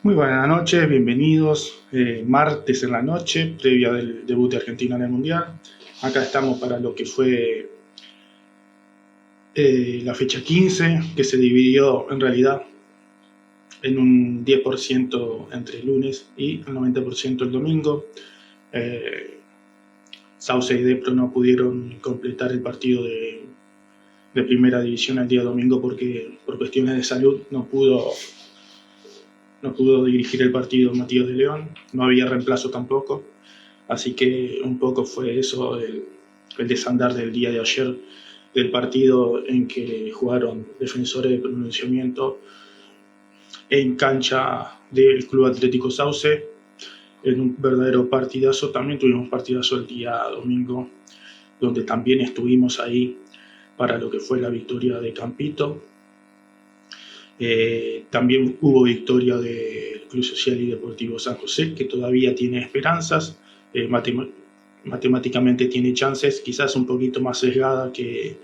Muy buenas noches, bienvenidos. Martes en la noche, previa del debut de Argentina en el Mundial. Acá estamos para lo que fue la fecha 15, que se dividió en realidad en un 10% entre el lunes y el 90% el domingo. Sauce y Depro no pudieron completar el partido de primera división el día domingo porque por cuestiones de salud no pudo dirigir el partido Matías de León, no había reemplazo tampoco. Así que un poco fue eso el desandar del día de ayer, del partido en que jugaron Defensores de Pronunciamiento en cancha del Club Atlético Sauce, en un verdadero partidazo. También tuvimos partidazo el día domingo, donde también estuvimos ahí para lo que fue la victoria de Campito. También hubo victoria del Club Social y Deportivo San José, que todavía tiene esperanzas, matemáticamente tiene chances, quizás un poquito más sesgada que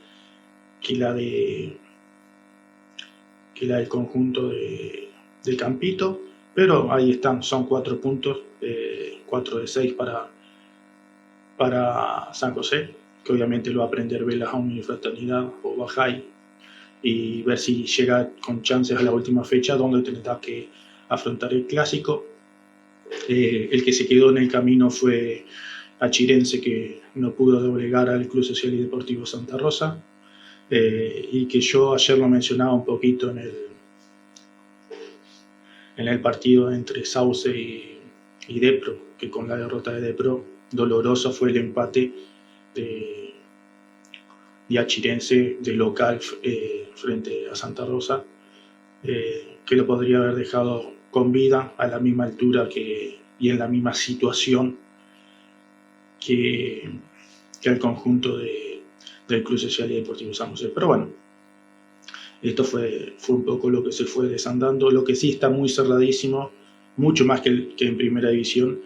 la del conjunto de Campito, pero ahí están, son 4 puntos, 4 de 6 para San José, que obviamente lo va a aprender Velas a Unifraternidad o Bajay, y ver si llega con chances a la última fecha, donde tendrá que afrontar el clásico. El que se quedó en el camino fue Achirense, que no pudo doblegar al Club Social y Deportivo Santa Rosa, y que yo ayer lo mencionaba un poquito en el partido entre Sauce y Depro, que con la derrota de Depro, doloroso fue el empate de Achirense de local frente a Santa Rosa, que lo podría haber dejado con vida a la misma altura y en la misma situación que el conjunto del Club Social y Deportivo San José. Pero bueno, esto fue un poco lo que se fue desandando. Lo que sí está muy cerradísimo, mucho más que en primera división,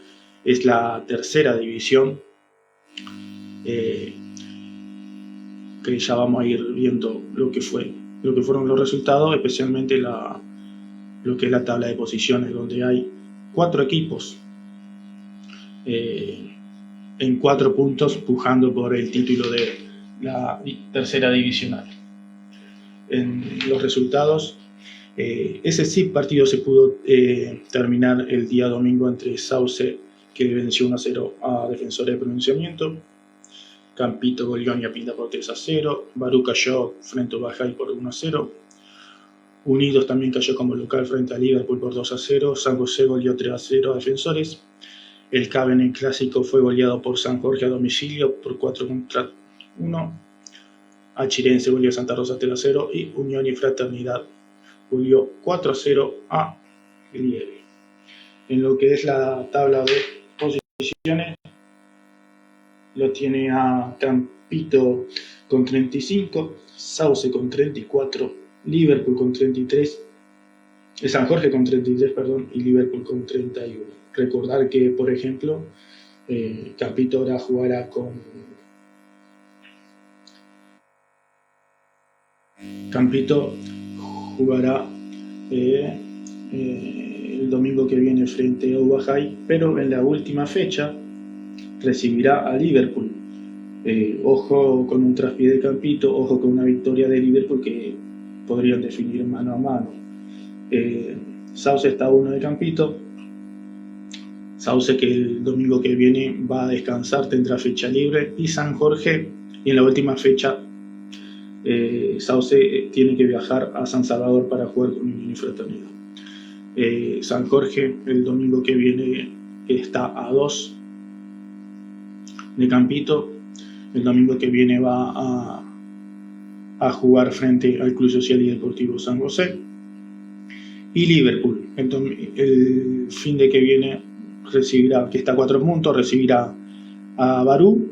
es la tercera división, que ya vamos a ir viendo lo que fueron los resultados, especialmente lo que es la tabla de posiciones, donde hay 4 equipos en 4 puntos pujando por el título de la tercera divisional. En los resultados, ese sí partido se pudo terminar el día domingo entre Sauce, que venció 1-0 a Defensores de Pronunciamiento. Campito goleó a Ñapinta por 3-0. Barú cayó frente a Bajay por 1-0. Unidos también cayó como local frente a Liverpool por 2-0. San José goleó 3-0 a Defensores. El CAB en el clásico fue goleado por San Jorge a domicilio por 4-1. Achirense goleó a Santa Rosa 3-0 y Unión y Fraternidad goleó 4-0 a Lieve. En lo que es la tabla de posiciones, lo tiene a Campito con 35, Sauce con 34, Liverpool con 33, San Jorge con 33, y Liverpool con 31. Recordar que, por ejemplo, Campito ahora jugará el domingo que viene frente a Ubajay, pero en la última fecha recibirá a Liverpool. Ojo con un traspié de Campito, ojo con una victoria de Liverpool que podrían definir mano a mano. Sauce está a 1 de Campito. Sauce, que el domingo que viene va a descansar, tendrá fecha libre, y San Jorge, y en la última fecha Sauce tiene que viajar a San Salvador para jugar con Unión y Fraternidad. San Jorge el domingo que viene está a 2 de Campito. El domingo que viene va a jugar frente al Club Social y Deportivo San José. Y Liverpool el fin de que viene recibirá, que está a 4 puntos, recibirá a Barú.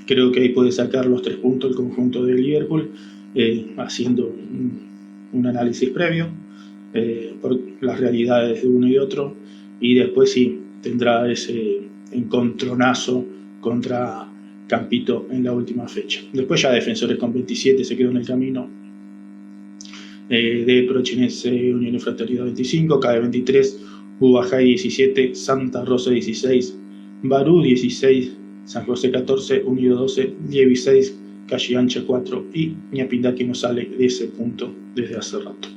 Creo que ahí puede sacar los 3 puntos el conjunto de Liverpool, haciendo un análisis previo por las realidades de uno y otro, y después sí tendrá ese encontronazo contra Campito en la última fecha. Después ya Defensores con 27 se quedó en el camino, de Prochinense, Unión y Fraternidad 25, CAE 23, Ubajay 17, Santa Rosa 16, Barú 16, San José 14, Unido 12, Lieve 6, Calle Ancha 4 y Ñapinta, que no sale de ese punto desde hace rato.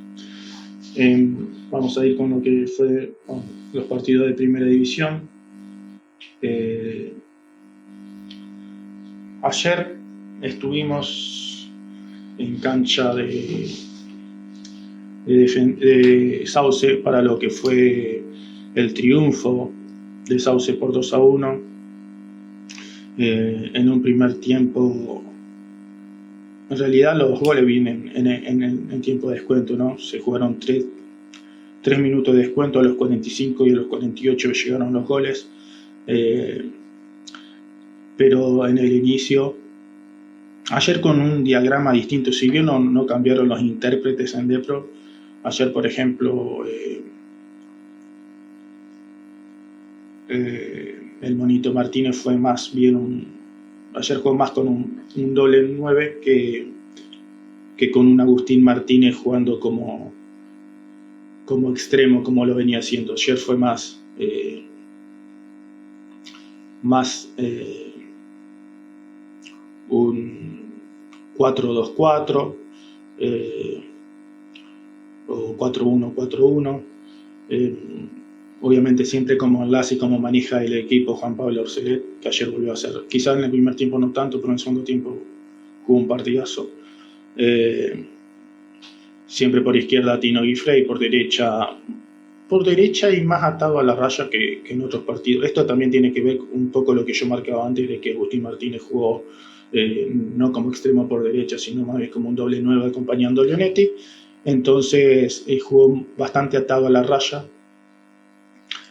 Vamos a ir con lo que fue los partidos de primera división. Ayer estuvimos en cancha de Sauce para lo que fue el triunfo de Sauce por 2-1 en un primer tiempo. En realidad los goles vienen en tiempo de descuento, ¿no? Se jugaron 3 minutos de descuento, a los 45 y a los 48 llegaron los goles. Pero en el inicio, ayer con un diagrama distinto, si bien no cambiaron los intérpretes en Depro, ayer por ejemplo el Monito Martínez fue más bien ayer jugó más con un doble 9 que con un Agustín Martínez jugando como extremo, como lo venía haciendo. Ayer fue más un 4-2-4 o 4-1-4-1. Obviamente siempre como enlace y como maneja el equipo Juan Pablo Orselet, que ayer volvió a hacer. Quizás en el primer tiempo no tanto, pero en el segundo tiempo jugó un partidazo. Siempre por izquierda Tino Guifrey, por derecha y más atado a la raya que en otros partidos. Esto también tiene que ver un poco lo que yo marcaba antes de que Agustín Martínez jugó no como extremo por derecha, sino más bien como un doble 9 acompañando a Leonetti. Entonces jugó bastante atado a la raya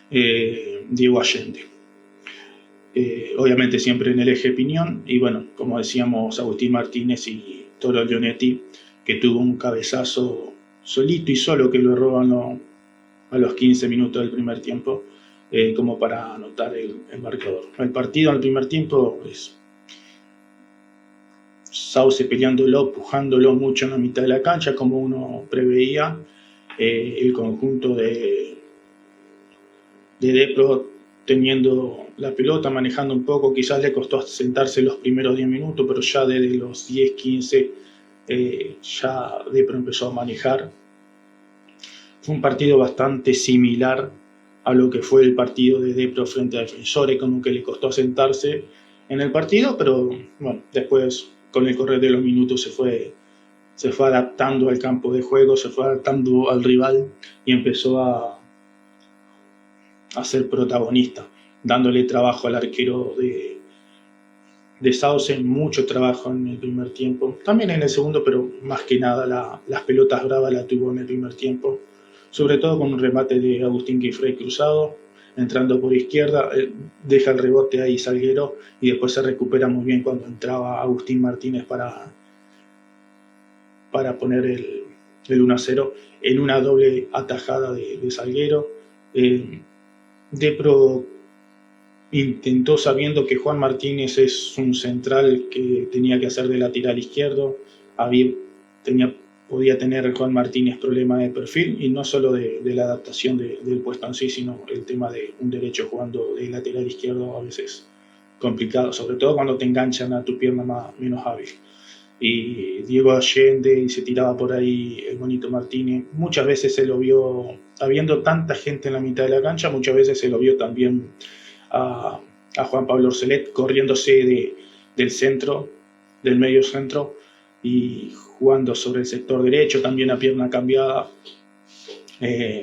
Diego Allende. Obviamente siempre en el eje piñón, y bueno, como decíamos, Agustín Martínez y Toro Leonetti, que tuvo un cabezazo solito y solo que lo erró a los 15 minutos del primer tiempo, como para anotar el marcador. El partido en el primer tiempo es Sauce peleándolo, pujándolo mucho en la mitad de la cancha, como uno preveía. El conjunto de Depro teniendo la pelota, manejando un poco, quizás le costó sentarse los primeros 10 minutos, pero ya desde los 10-15 ya Depro empezó a manejar. Fue un partido bastante similar a lo que fue el partido de Depro frente a Defensores, como que le costó sentarse en el partido, pero bueno, después con el correr de los minutos se fue adaptando al campo de juego, se fue adaptando al rival y empezó a ser protagonista, dándole trabajo al arquero de Sauce, mucho trabajo en el primer tiempo, también en el segundo, pero más que nada las pelotas bravas la tuvo en el primer tiempo, sobre todo con un remate de Agustín Guifrey cruzado, entrando por izquierda, deja el rebote ahí Salguero y después se recupera muy bien cuando entraba Agustín Martínez para poner el 1-0 en una doble atajada de Salguero. Depro intentó, sabiendo que Juan Martínez es un central que tenía que hacer de lateral izquierdo, podía tener Juan Martínez problema de perfil, y no solo de la adaptación del puesto en sí, sino el tema de un derecho jugando de lateral izquierdo a veces complicado, sobre todo cuando te enganchan a tu pierna menos hábil. Y Diego Allende, y se tiraba por ahí el Monito Martínez, muchas veces se lo vio, habiendo tanta gente en la mitad de la cancha, muchas veces se lo vio también a Juan Pablo Orselet corriéndose del centro, del medio centro, y jugando sobre el sector derecho, también a pierna cambiada,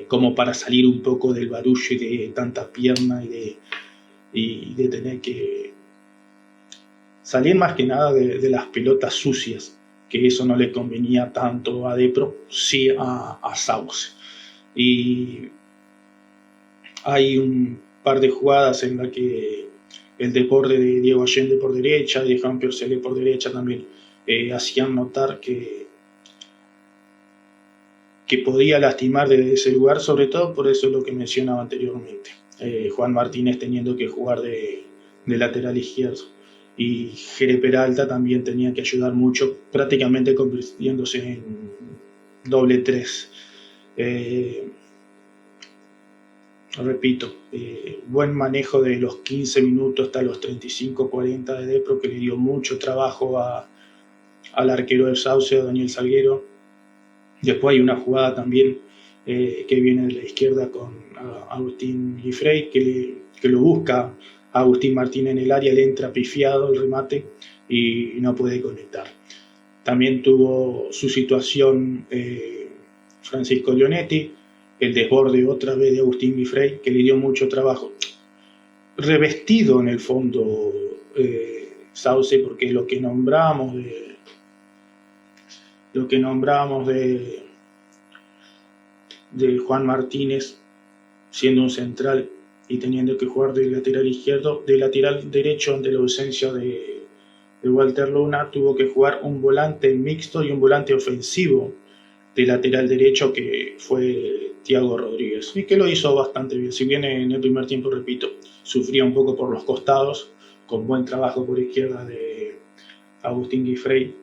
como para salir un poco del barullo de tanta pierna y de tener que salir más que nada de las pelotas sucias, que eso no le convenía tanto a Depro, sí a Sauce. Y hay un par de jugadas en las que el desborde de Diego Allende por derecha, de Juan Orselet por derecha también hacían notar que podía lastimar desde ese lugar, sobre todo por eso lo que mencionaba anteriormente, Juan Martínez teniendo que jugar de lateral izquierdo, y Jere Peralta también tenía que ayudar mucho, prácticamente convirtiéndose en doble 3. Repito, buen manejo de los 15 minutos hasta los 35-40 de Depro, que le dio mucho trabajo al arquero de Sauce, a Daniel Salguero. Después hay una jugada también que viene de la izquierda con Agustín Guifrey, que lo busca a Agustín Martínez en el área, le entra pifiado el remate y no puede conectar. También tuvo su situación Francisco Leonetti, el desborde otra vez de Agustín Guifrey, que le dio mucho trabajo. Revestido en el fondo Sauce, porque lo que nombrábamos de Juan Martínez siendo un central y teniendo que jugar de lateral izquierdo, de lateral derecho ante la ausencia de Walter Luna, tuvo que jugar un volante mixto y un volante ofensivo de lateral derecho, que fue Thiago Rodríguez, y que lo hizo bastante bien. Si bien en el primer tiempo, repito, sufría un poco por los costados, con buen trabajo por izquierda de Agustín Guifrey,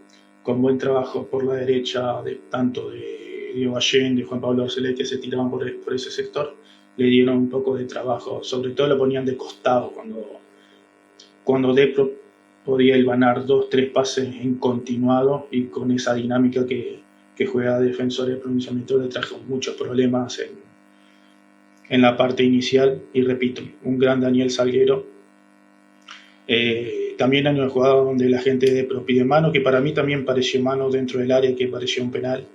con buen trabajo por la derecha tanto de Diego Allende, de Juan Pablo Orsellet, que se tiraban por ese sector, le dieron un poco de trabajo. Sobre todo lo ponían de costado cuando Depro podía hilvanar 2-3 pases en continuado, y con esa dinámica que juega Defensor, el pronunciamiento le trajo muchos problemas en la parte inicial. Y repito, un gran Daniel Salguero. También hay una jugada donde la gente de Depro pide mano, que para mí también pareció mano dentro del área, que pareció un penal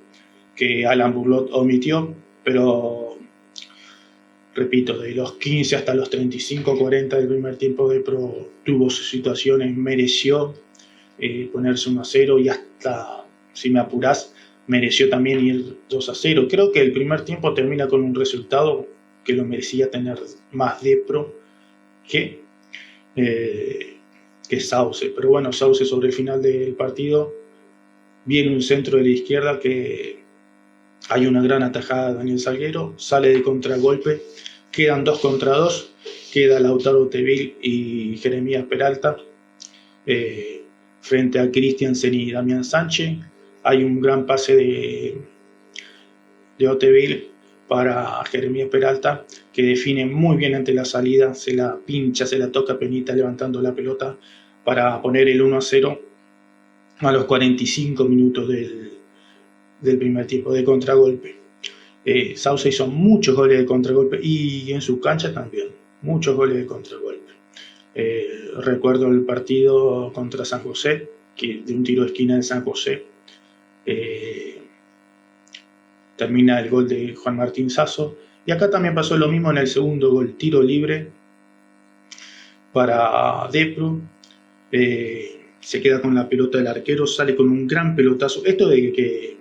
que Alan Burlot omitió, pero repito, de los 15 hasta los 35-40 del primer tiempo, Depro tuvo sus situaciones, mereció ponerse 1-0, y hasta, si me apurás, mereció también ir 2-0. Creo que el primer tiempo termina con un resultado que lo merecía tener más Depro que Sauce. Pero bueno, Sauce sobre el final del partido viene un centro de la izquierda, que hay una gran atajada de Daniel Salguero, sale de contragolpe, quedan 2 contra 2, queda Lautaro Tevil y Jeremías Peralta frente a Christiansen y Damián Sánchez. Hay un gran pase de Otevil para Jeremías Peralta, que define muy bien ante la salida, se la pincha, se la toca penita levantando la pelota para poner el 1-0 a los 45 minutos del primer tiempo de contragolpe. Sauce hizo muchos goles de contragolpe, y en su cancha también, muchos goles de contragolpe. Recuerdo el partido contra San José, que de un tiro de esquina de San José termina el gol de Juan Martín Sasso, y acá también pasó lo mismo en el segundo gol, tiro libre para Depro, se queda con la pelota del arquero, sale con un gran pelotazo. Esto de que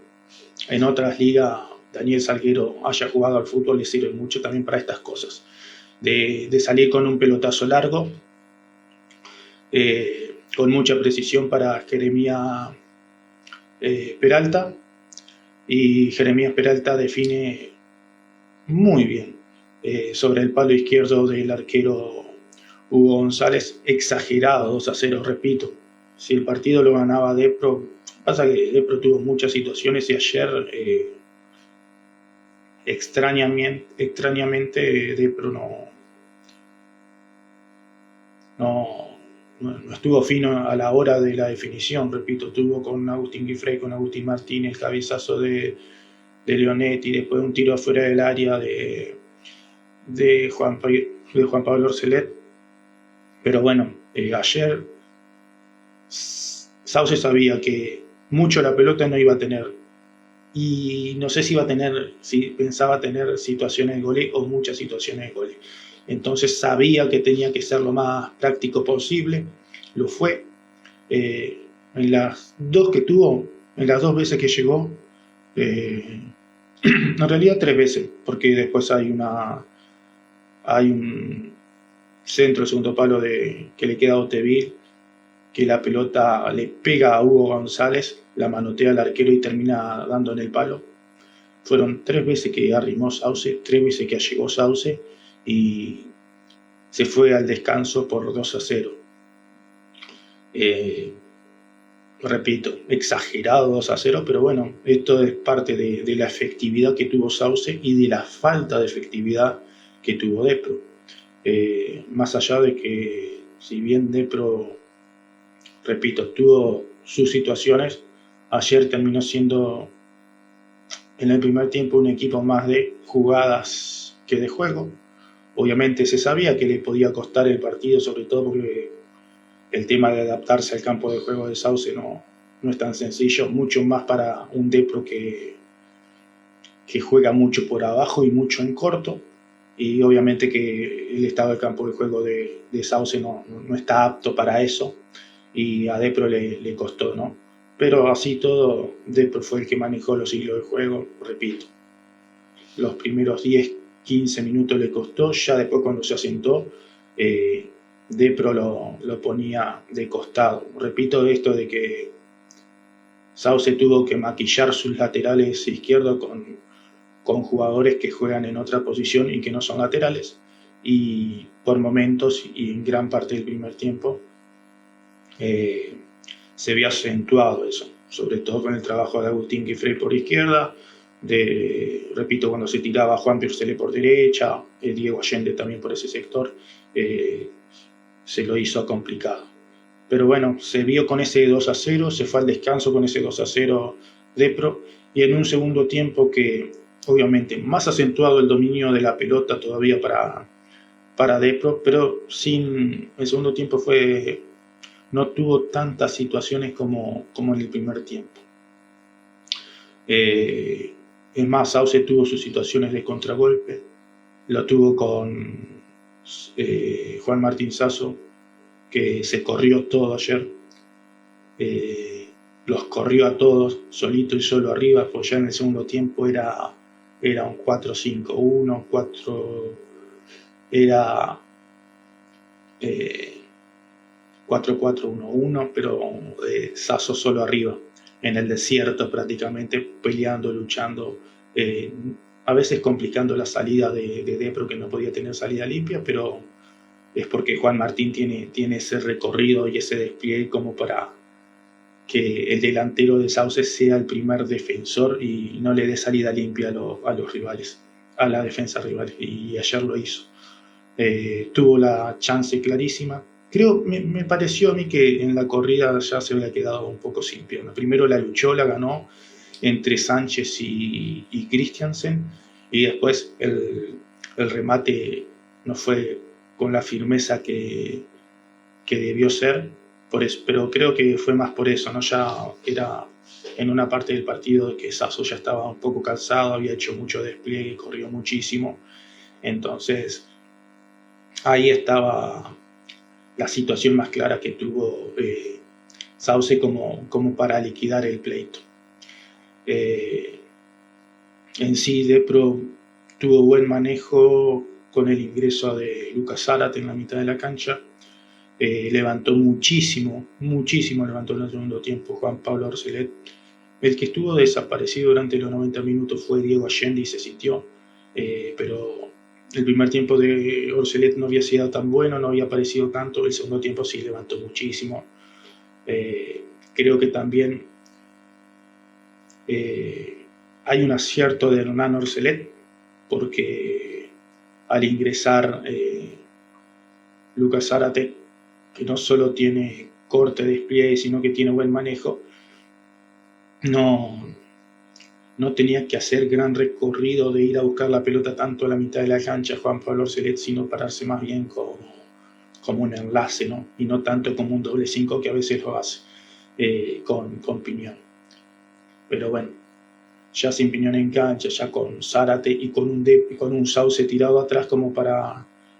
en otras ligas Daniel Salguero haya jugado al fútbol le sirve mucho también para estas cosas, de salir con un pelotazo largo, con mucha precisión para Jeremías Peralta, y Jeremías Peralta define muy bien sobre el palo izquierdo del arquero Hugo González, exagerado 2-0, repito. Si el partido lo ganaba Depro, pasa que Depro tuvo muchas situaciones, y ayer extrañamente Depro no estuvo fino a la hora de la definición. Repito, tuvo con Agustín Guifrey, con Agustín Martínez, el cabezazo de Leonetti, después un tiro afuera del área de Juan Pablo Orsellet. Pero bueno, ayer Sauce sabía que mucho la pelota no iba a tener, y no sé si pensaba tener situaciones de gol o muchas situaciones de gol. Entonces sabía que tenía que ser lo más práctico posible, lo fue. En las dos que tuvo, en las 2 veces que llegó, en realidad 3 veces, porque después hay un centro de segundo palo que le queda a Otevil, que la pelota le pega a Hugo González, la manotea al arquero y termina dando en el palo. Fueron 3 veces que arrimó Sauce, 3 veces que llegó Sauce, y se fue al descanso por 2-0. Repito, exagerado 2-0, pero bueno, esto es parte de la efectividad que tuvo Sauce y de la falta de efectividad que tuvo Depro. Más allá de que, si bien Depro, repito, tuvo sus situaciones, ayer terminó siendo en el primer tiempo un equipo más de jugadas que de juego. Obviamente se sabía que le podía costar el partido, sobre todo porque el tema de adaptarse al campo de juego de Sauce no es tan sencillo, mucho más para un Depro que juega mucho por abajo y mucho en corto. y obviamente que el estado del campo de juego de Sauce no está apto para eso, y a Depro le costó, ¿no? Pero así todo, Depro fue el que manejó los hilos de juego, repito. Los primeros 10-15 minutos le costó, ya después cuando se asentó, Depro lo ponía de costado. Repito esto de que Sauce tuvo que maquillar sus laterales izquierdos con jugadores que juegan en otra posición y que no son laterales, y por momentos y en gran parte del primer tiempo se vio acentuado eso, sobre todo con el trabajo de Agustín Guifré por izquierda, repito, cuando se tiraba Juan Piercele por derecha, Diego Allende también por ese sector, se lo hizo complicado. Pero bueno, se vio con ese 2-0, se fue al descanso con ese 2-0 Depro, y en un segundo tiempo que obviamente más acentuado el dominio de la pelota todavía para Depro, pero el segundo tiempo no tuvo tantas situaciones como en el primer tiempo. Es más, Sauce tuvo sus situaciones de contragolpe, lo tuvo con Juan Martín Sasso, que se corrió todo ayer, los corrió a todos solito y solo arriba, pues ya en el segundo tiempo era un 4-5-1, era 4-4-1-1, pero Sasso solo arriba, en el desierto prácticamente, peleando, luchando, a veces complicando la salida de Depro, que no podía tener salida limpia, pero es porque Juan Martín tiene ese recorrido y ese despliegue como para que el delantero de Sauce sea el primer defensor y no le dé salida limpia a los rivales, a la defensa rival, y ayer lo hizo. Tuvo la chance clarísima. Me pareció a mí que en la corrida ya se había quedado un poco sin pierna. Primero la luchó, la ganó entre Sánchez y Christiansen, y después el remate no fue con la firmeza que debió ser, pero creo que fue más por eso, ¿no? Ya era en una parte del partido que Sasso ya estaba un poco cansado, había hecho mucho despliegue, corrió muchísimo, entonces ahí estaba la situación más clara que tuvo Sauce como para liquidar el pleito. En sí, Depro tuvo buen manejo con el ingreso de Lucas Zárate en la mitad de la cancha. Levantó muchísimo levantó en el segundo tiempo Juan Pablo Orselet. El que estuvo desaparecido durante los 90 minutos fue Diego Allende y se sintió, pero el primer tiempo de Orselet no había sido tan bueno, no había aparecido tanto. El segundo tiempo sí levantó muchísimo. Creo que también hay un acierto de Hernán Orselet, porque al ingresar Lucas Zárate, que no solo tiene corte, despliegue, sino que tiene buen manejo, no tenía que hacer gran recorrido de ir a buscar la pelota tanto a la mitad de la cancha Juan Pablo Orselet, sino pararse más bien como un enlace, ¿no? Y no tanto como un doble 5 que a veces lo hace con Piñón. Pero bueno, ya sin Piñón en cancha, ya con Zárate y con un Sauce tirado atrás como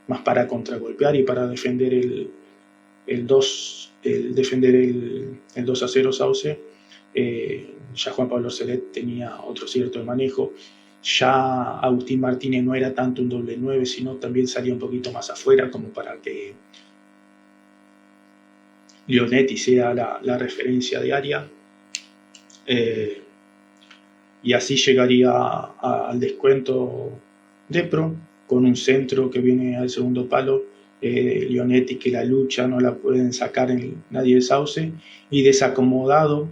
más para contragolpear y para defender el 2-0 Sauce, ya Juan Pablo Orselet tenía otro cierto de manejo. Ya Agustín Martínez no era tanto un doble 9, sino también salía un poquito más afuera, como para que Leonetti sea la referencia de área. Y así llegaría al descuento Depro, con un centro que viene al segundo palo. Leonetti, que la lucha no la pueden sacar nadie de Sauce, y desacomodado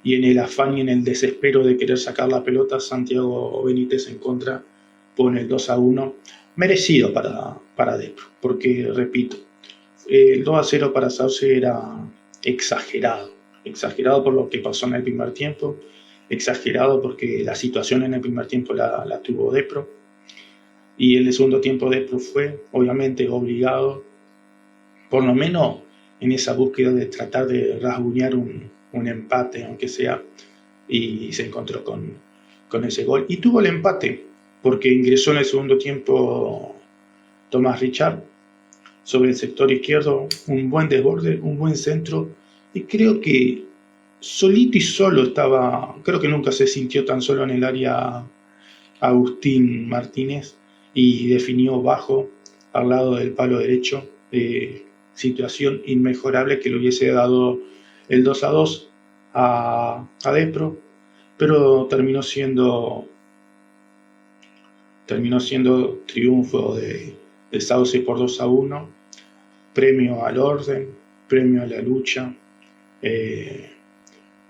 y en el afán y en el desespero de querer sacar la pelota, Santiago Benítez en contra pone el 2-1, merecido para Depro, porque repito, el 2-0 para Sauce era exagerado por lo que pasó en el primer tiempo, exagerado porque la situación en el primer tiempo la tuvo Depro, y en el segundo tiempo Depro fue obviamente obligado, por lo menos en esa búsqueda de tratar de rasguñar un empate, aunque sea, y se encontró con ese gol, y tuvo el empate, porque ingresó en el segundo tiempo Tomás Richard sobre el sector izquierdo, un buen desborde, un buen centro, y creo que solito y solo estaba, creo que nunca se sintió tan solo en el área Agustín Martínez, y definió bajo al lado del palo derecho, situación inmejorable que le hubiese dado el 2-2 a Depro, pero terminó siendo triunfo de Sauce por 2-1, premio al orden, premio a la lucha,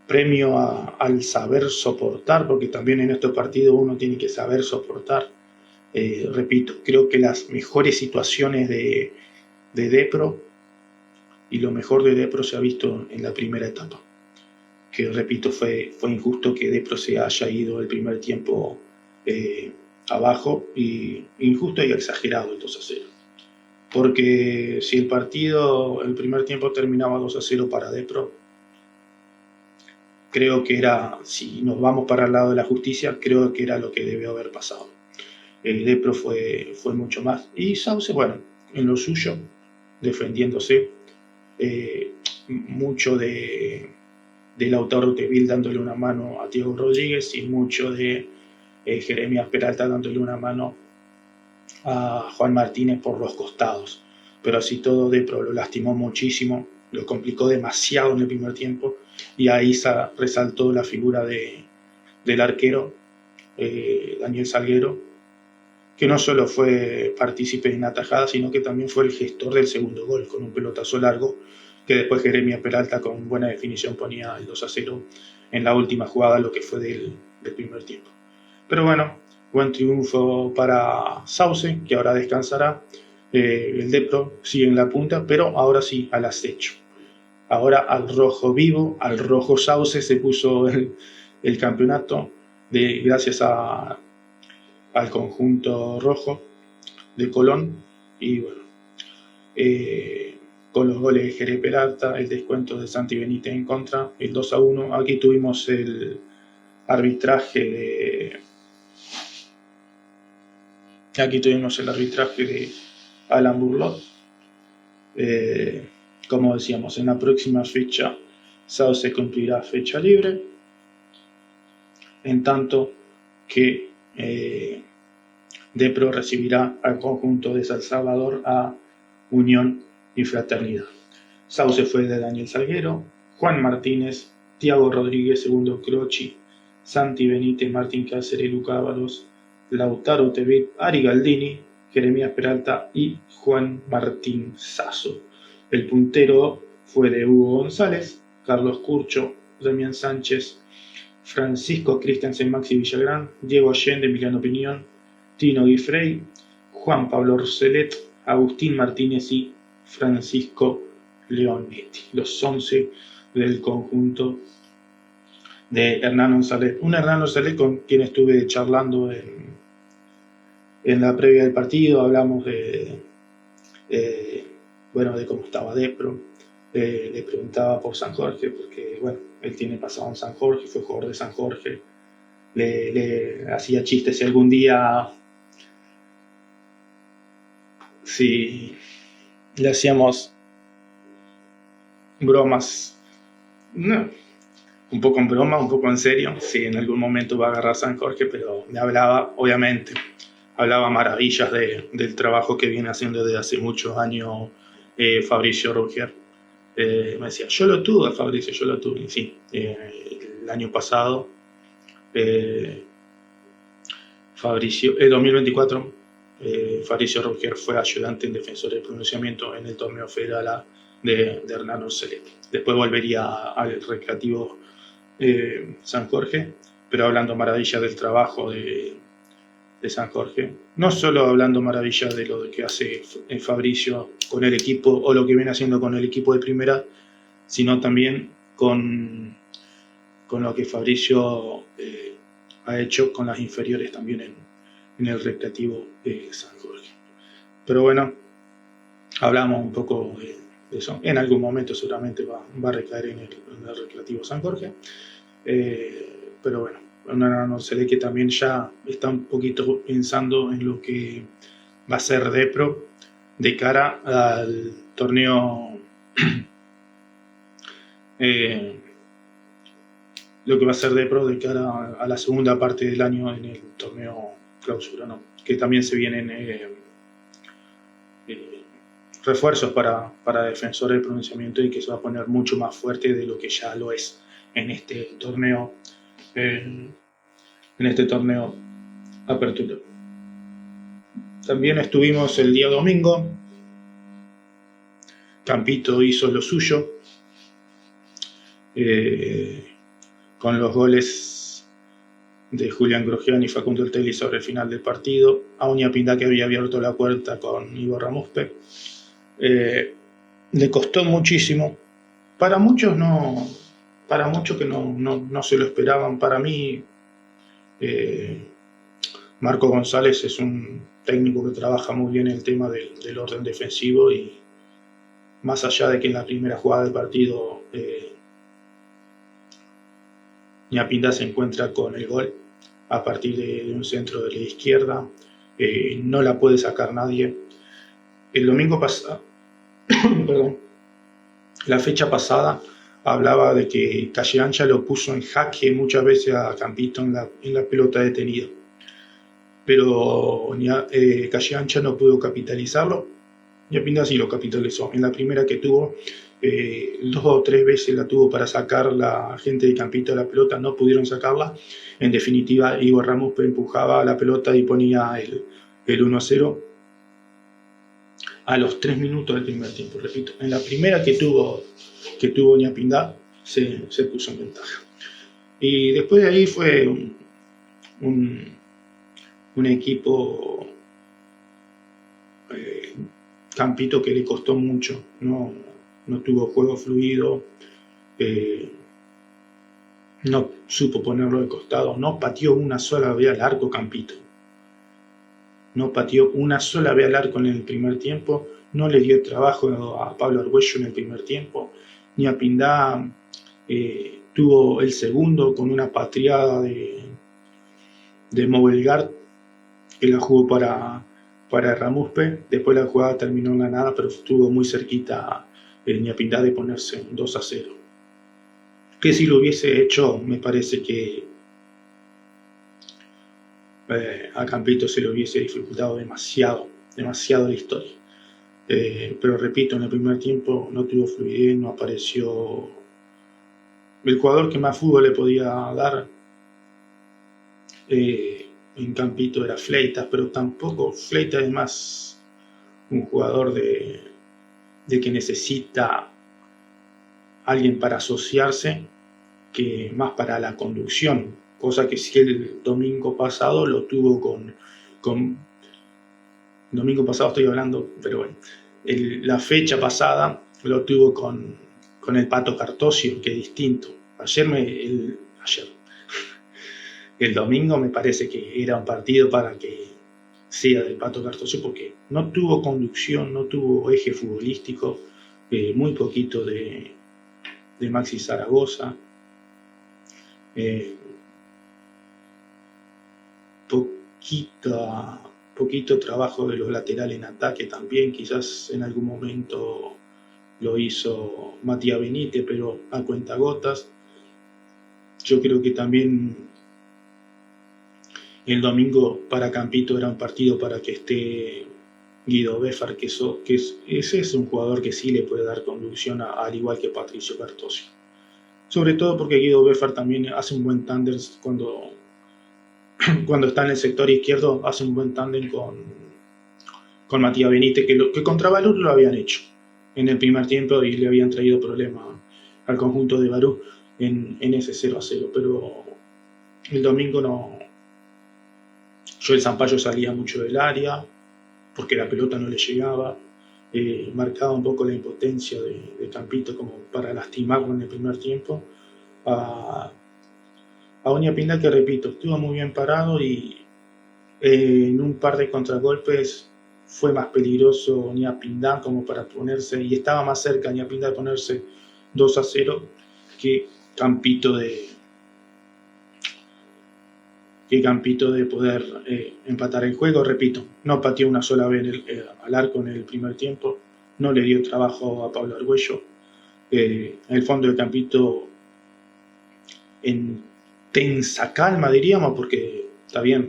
premio al saber soportar, porque también en estos partidos uno tiene que saber soportar. Repito, creo que las mejores situaciones de Depro y lo mejor de Depro se ha visto en la primera etapa, que repito, fue injusto que Depro se haya ido el primer tiempo abajo, y injusto y exagerado el 2-0, porque si el primer tiempo terminaba 2-0 para Depro, creo que era, si nos vamos para el lado de la justicia, creo que era lo que debió haber pasado. Depro fue mucho más, y Sauce, bueno, en lo suyo, defendiéndose, mucho de Lautaro Tevil dándole una mano a Thiago Rodríguez, y mucho de Jeremías Peralta dándole una mano a Juan Martínez por los costados. Pero así todo, Depro lo lastimó muchísimo, lo complicó demasiado en el primer tiempo, y ahí resaltó la figura del arquero, Daniel Salguero, que no solo fue partícipe en atajada, sino que también fue el gestor del segundo gol, con un pelotazo largo, que después Jeremías Peralta con buena definición ponía el 2-0 en la última jugada, lo que fue del primer tiempo. Pero bueno, buen triunfo para Sauce, que ahora descansará. El Depro sigue en la punta, pero ahora sí al acecho. Ahora al rojo vivo, al rojo Sauce se puso el campeonato, gracias al conjunto rojo de Colón, y bueno, con los goles de Jerez Peralta, el descuento de Santi Benítez en contra, el 2-1. Aquí tuvimos el arbitraje de Alan Burlot. Como decíamos, en la próxima fecha Sauce cumplirá fecha libre, en tanto que Depro recibirá al conjunto de San Salvador, a Unión y Fraternidad. Sauce fue de Daniel Salguero, Juan Martínez, Thiago Rodríguez, Segundo Croci, Santi Benítez, Martín Cáceres, Luca Ábalos, Lautaro Tevil, Ari Galdini, Jeremías Peralta y Juan Martín Sasso. El puntero fue de Hugo González, Carlos Curcho, Damián Sánchez, Francisco Christensen, Maxi Villagrán, Diego Allende, Emiliano Piñón, Tino Guifrey, Juan Pablo Roselet, Agustín Martínez y Francisco Leonetti. Los 11 del conjunto de Hernán González. Un Hernán González con quien estuve charlando en la previa del partido. Hablamos de cómo estaba Depro. Le preguntaba por San Jorge, porque bueno, él tiene pasado en San Jorge, fue jugador de San Jorge. Le hacía chistes si algún día, si le hacíamos bromas, no, un poco en broma, un poco en serio, si en algún momento va a agarrar San Jorge, pero me hablaba, obviamente, hablaba maravillas del trabajo que viene haciendo desde hace muchos años Fabricio Rugier. Me decía, yo lo tuve, Fabricio, yo lo tuve. Sí, el año pasado, Fabricio, 2024, Fabricio Rugier fue ayudante en defensor de pronunciamiento en el torneo federal de Hernán Orceleti. Después volvería al Recreativo San Jorge, pero hablando maravillas del trabajo de San Jorge, no solo hablando maravillas de lo que hace Fabricio con el equipo, o lo que viene haciendo con el equipo de primera, sino también con lo que Fabricio ha hecho con las inferiores también en el Recreativo San Jorge. Pero bueno, hablamos un poco de eso. En algún momento seguramente va a recaer en el Recreativo San Jorge, pero bueno, no se ve que también ya está un poquito pensando en lo que va a ser Depro de cara al torneo, lo que va a ser Depro de cara a la segunda parte del año en el torneo clausura, ¿no? Que también se vienen refuerzos para defensores de pronunciamiento y que se va a poner mucho más fuerte de lo que ya lo es en este torneo apertura. También estuvimos el día domingo. Campito hizo lo suyo con los goles de Julián Grogiani y Facundo Ortelli sobre el final del partido. A Oñapindá, que había abierto la puerta con Ivo Ramuspe, le costó muchísimo. Para muchos que no se lo esperaban. Para mí, Marco González es un técnico que trabaja muy bien el tema del orden defensivo, y más allá de que en la primera jugada del partido Oñapindá se encuentra con el gol a partir de un centro de la izquierda, no la puede sacar nadie. El domingo pasado, perdón, la fecha pasada hablaba de que Calle Ancha lo puso en jaque muchas veces a Campito en la pelota detenida, pero Calle Ancha no pudo capitalizarlo. Oñapindá sí lo capitalizó. En la primera que tuvo, 2 o 3 veces la tuvo para sacar la gente de Campito de la pelota, no pudieron sacarla. En definitiva, Ivo Ramos empujaba la pelota y ponía el 1-0 a los 3 minutos del primer tiempo. Repito, en la primera que tuvo Oñapindá se puso en ventaja. Y después de ahí fue un equipo Campito que le costó mucho, no tuvo juego fluido, no supo ponerlo de costado, no pateó una sola vez al arco Campito. No pateó una sola vez al arco en el primer tiempo, no le dio trabajo a Pablo Argüello en el primer tiempo. Oñapindá tuvo el segundo con una patriada de Movelgard, que la jugó para Ramuspe. Después la jugada terminó en la nada, pero estuvo muy cerquita Oñapindá de ponerse 2-0. Que si lo hubiese hecho, me parece que a Campito se le hubiese dificultado demasiado la historia. Pero repito, en el primer tiempo no tuvo fluidez, no apareció el jugador que más fútbol le podía dar. En Campito era Fleitas, pero tampoco Fleitas es más un jugador de que necesita alguien para asociarse que más para la conducción, cosa que sí el domingo pasado lo tuvo con domingo pasado estoy hablando, pero bueno, la fecha pasada lo tuvo con el Pato Cartosio, que es distinto. El domingo me parece que era un partido para que sea del Pato Cartosio, porque no tuvo conducción, no tuvo eje futbolístico, muy poquito de Maxi Zaragoza, poquito trabajo de los laterales en ataque también. Quizás en algún momento lo hizo Matías Benítez, pero a cuentagotas. Yo creo que también el domingo para Campito era un partido para que esté Guido Beffar, ese es un jugador que sí le puede dar conducción al igual que Patricio Cartosio. Sobre todo porque Guido Beffar también hace un buen tándem cuando está en el sector izquierdo, hace un buen tándem con Matías Benítez, que contra Barú lo habían hecho en el primer tiempo y le habían traído problemas al conjunto de Barú en ese 0-0, pero el domingo no. Joel Sampaio salía mucho del área porque la pelota no le llegaba, marcaba un poco la impotencia de Campito como para lastimarlo en el primer tiempo. A Oñapindá, que repito, estuvo muy bien parado y en un par de contragolpes fue más peligroso Oñapindá como para ponerse, y estaba más cerca Oñapindá de ponerse 2-0 que Campito de Campito de poder empatar el juego. Repito, no pateó una sola vez al arco en el primer tiempo, no le dio trabajo a Pablo Argüello. El fondo de Campito en tensa calma, diríamos, porque está bien,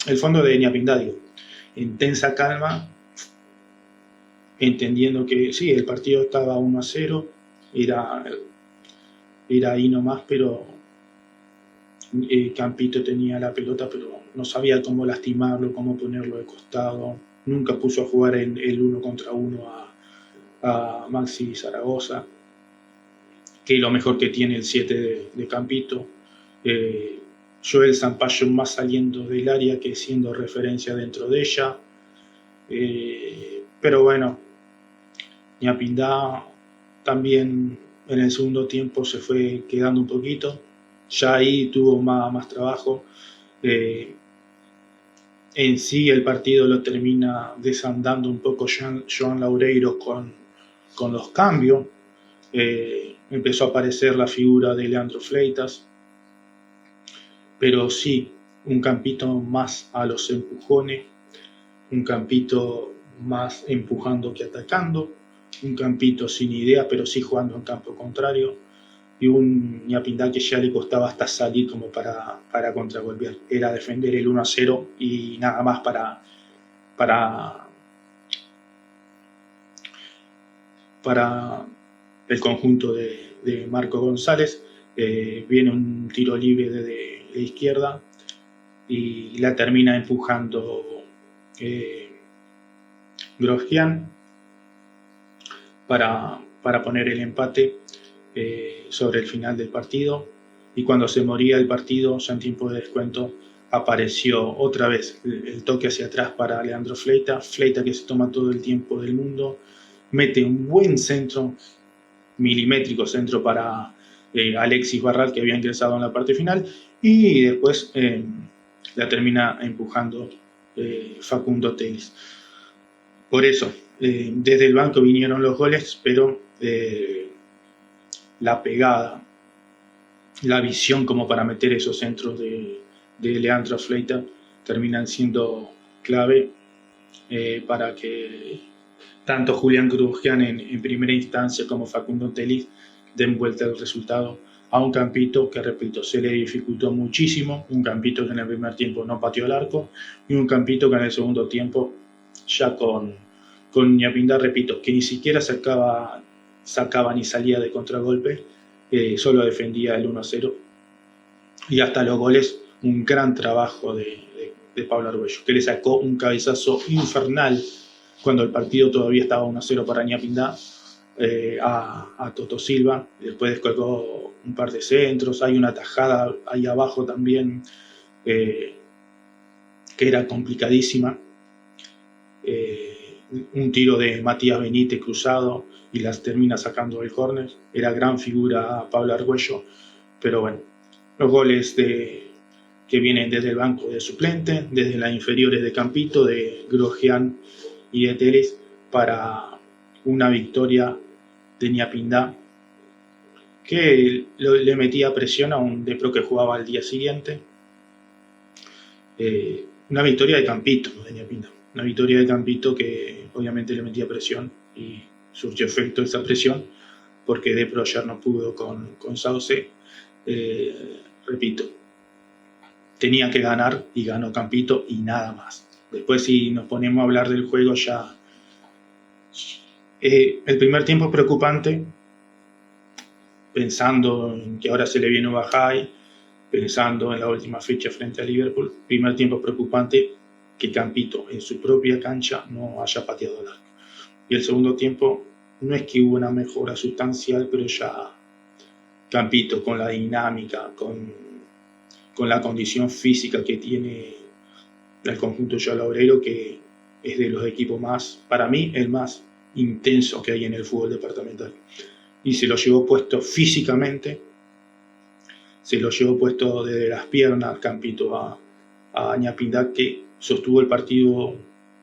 el fondo de Ñapindá, en tensa calma, entendiendo que sí, el partido estaba 1-0, era ahí nomás, pero Campito tenía la pelota, pero no sabía cómo lastimarlo, cómo ponerlo de costado. Nunca puso a jugar en el 1 contra 1 a Maxi Zaragoza, que es lo mejor que tiene el 7 de Campito. Joel Sampaio más saliendo del área que siendo referencia dentro de ella. Pero bueno, Ñapindá también en el segundo tiempo se fue quedando un poquito. Ya ahí tuvo más trabajo. En sí el partido lo termina desandando un poco Joan Loureiro con los cambios. Empezó a aparecer la figura de Leandro Fleitas, pero sí, un Campito más a los empujones, un Campito más empujando que atacando, un Campito sin idea pero sí jugando en campo contrario, y un Ñapindá que ya le costaba hasta salir como para contragolpear. Era defender el 1-0 y nada más para el conjunto de Marco González. Viene un tiro libre de izquierda y la termina empujando Grosjean para poner el empate sobre el final del partido. Y cuando se moría el partido, ya en tiempo de descuento, apareció otra vez el toque hacia atrás para Leandro Fleita que se toma todo el tiempo del mundo, mete un buen centro, milimétrico centro para Alexis Barral, que había ingresado en la parte final, y después la termina empujando Facundo Telis. Por eso, desde el banco vinieron los goles, pero la pegada, la visión como para meter esos centros de Leandro Fleita terminan siendo clave para que tanto Julián Grosjean en primera instancia como Facundo Telis den vuelta el resultado a un Campito que, repito, se le dificultó muchísimo, un Campito que en el primer tiempo no pateó el arco y un Campito que en el segundo tiempo ya con Ñapindá, repito, que ni siquiera sacaba ni salía de contragolpe, solo defendía el 1-0 y hasta los goles un gran trabajo de Pablo Argüello, que le sacó un cabezazo infernal cuando el partido todavía estaba 1-0 para Ñapindá a Toto Silva. Después descolgó un par de centros, hay una tajada ahí abajo también que era complicadísima, un tiro de Matías Benítez cruzado y las termina sacando del córner. Era gran figura Pablo Argüello, pero bueno, los goles que vienen desde el banco de suplente, desde las inferiores de Campito, de Grosjean y de Telis, para una victoria de Ñapindá que le metía presión a un Depro que jugaba al día siguiente. Una victoria de Campito, no de Ñapindá. Una victoria de Campito que obviamente le metía presión y surgió efecto esa presión porque Depro ayer no pudo con Sauce. Repito, tenía que ganar y ganó Campito y nada más. Después, si nos ponemos a hablar del juego, ya el primer tiempo es preocupante, pensando en que ahora se le viene Bajay, pensando en la última fecha frente a Liverpool. Primer tiempo preocupante que Campito en su propia cancha no haya pateado el arco. Y el segundo tiempo no es que hubo una mejora sustancial, pero ya Campito, con la dinámica, con la condición física que tiene el conjunto Joan Loureiro, que es de los equipos más, para mí, el más intenso que hay en el fútbol departamental. Y se lo llevó puesto físicamente, se lo llevó puesto desde las piernas Campito a Ñapindá, que sostuvo el partido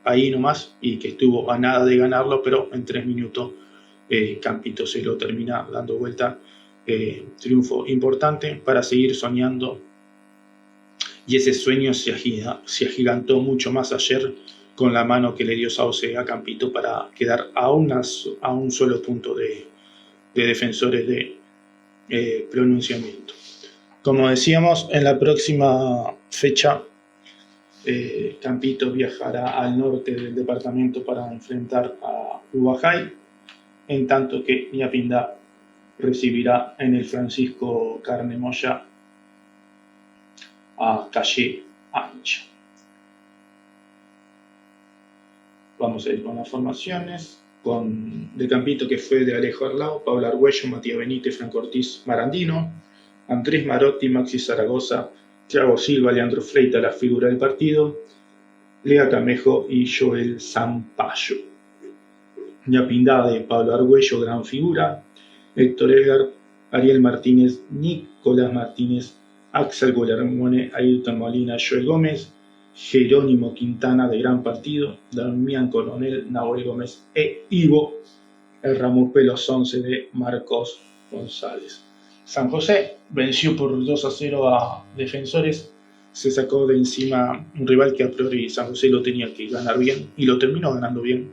ahí nomás y que estuvo a nada de ganarlo, pero en 3 minutos Campito se lo termina dando vuelta. Triunfo importante para seguir soñando y ese sueño se agigantó mucho más ayer con la mano que le dio Sauce a Campito para quedar a un solo punto de Defensores de pronunciamiento. Como decíamos, en la próxima fecha Campito viajará al norte del departamento para enfrentar a Huajay, en tanto que Ñapinda recibirá en el Francisco Carne Moya a Calle Ancha. Vamos a ir con las formaciones, de Campito, que fue de Alejo Arlao, Pablo Argüello, Matías Benítez, Franco Ortiz, Marandino, Andrés Marotti, Maxi Zaragoza, Thiago Silva, Leandro Freita, la figura del partido, Lea Camejo y Joel Zampayo. Ñapinda de Pablo Argüello, gran figura, Héctor Elgar, Ariel Martínez, Nicolás Martínez, Axel Guillermone, Ayrton Molina, Joel Gómez, Jerónimo Quintana de gran partido, Damián Coronel, Nahuel Gómez e Ivo el Ramos Pelos 11 de Marcos González. San José venció por 2-0 a Defensores, se sacó de encima un rival que a priori San José lo tenía que ganar bien y lo terminó ganando bien.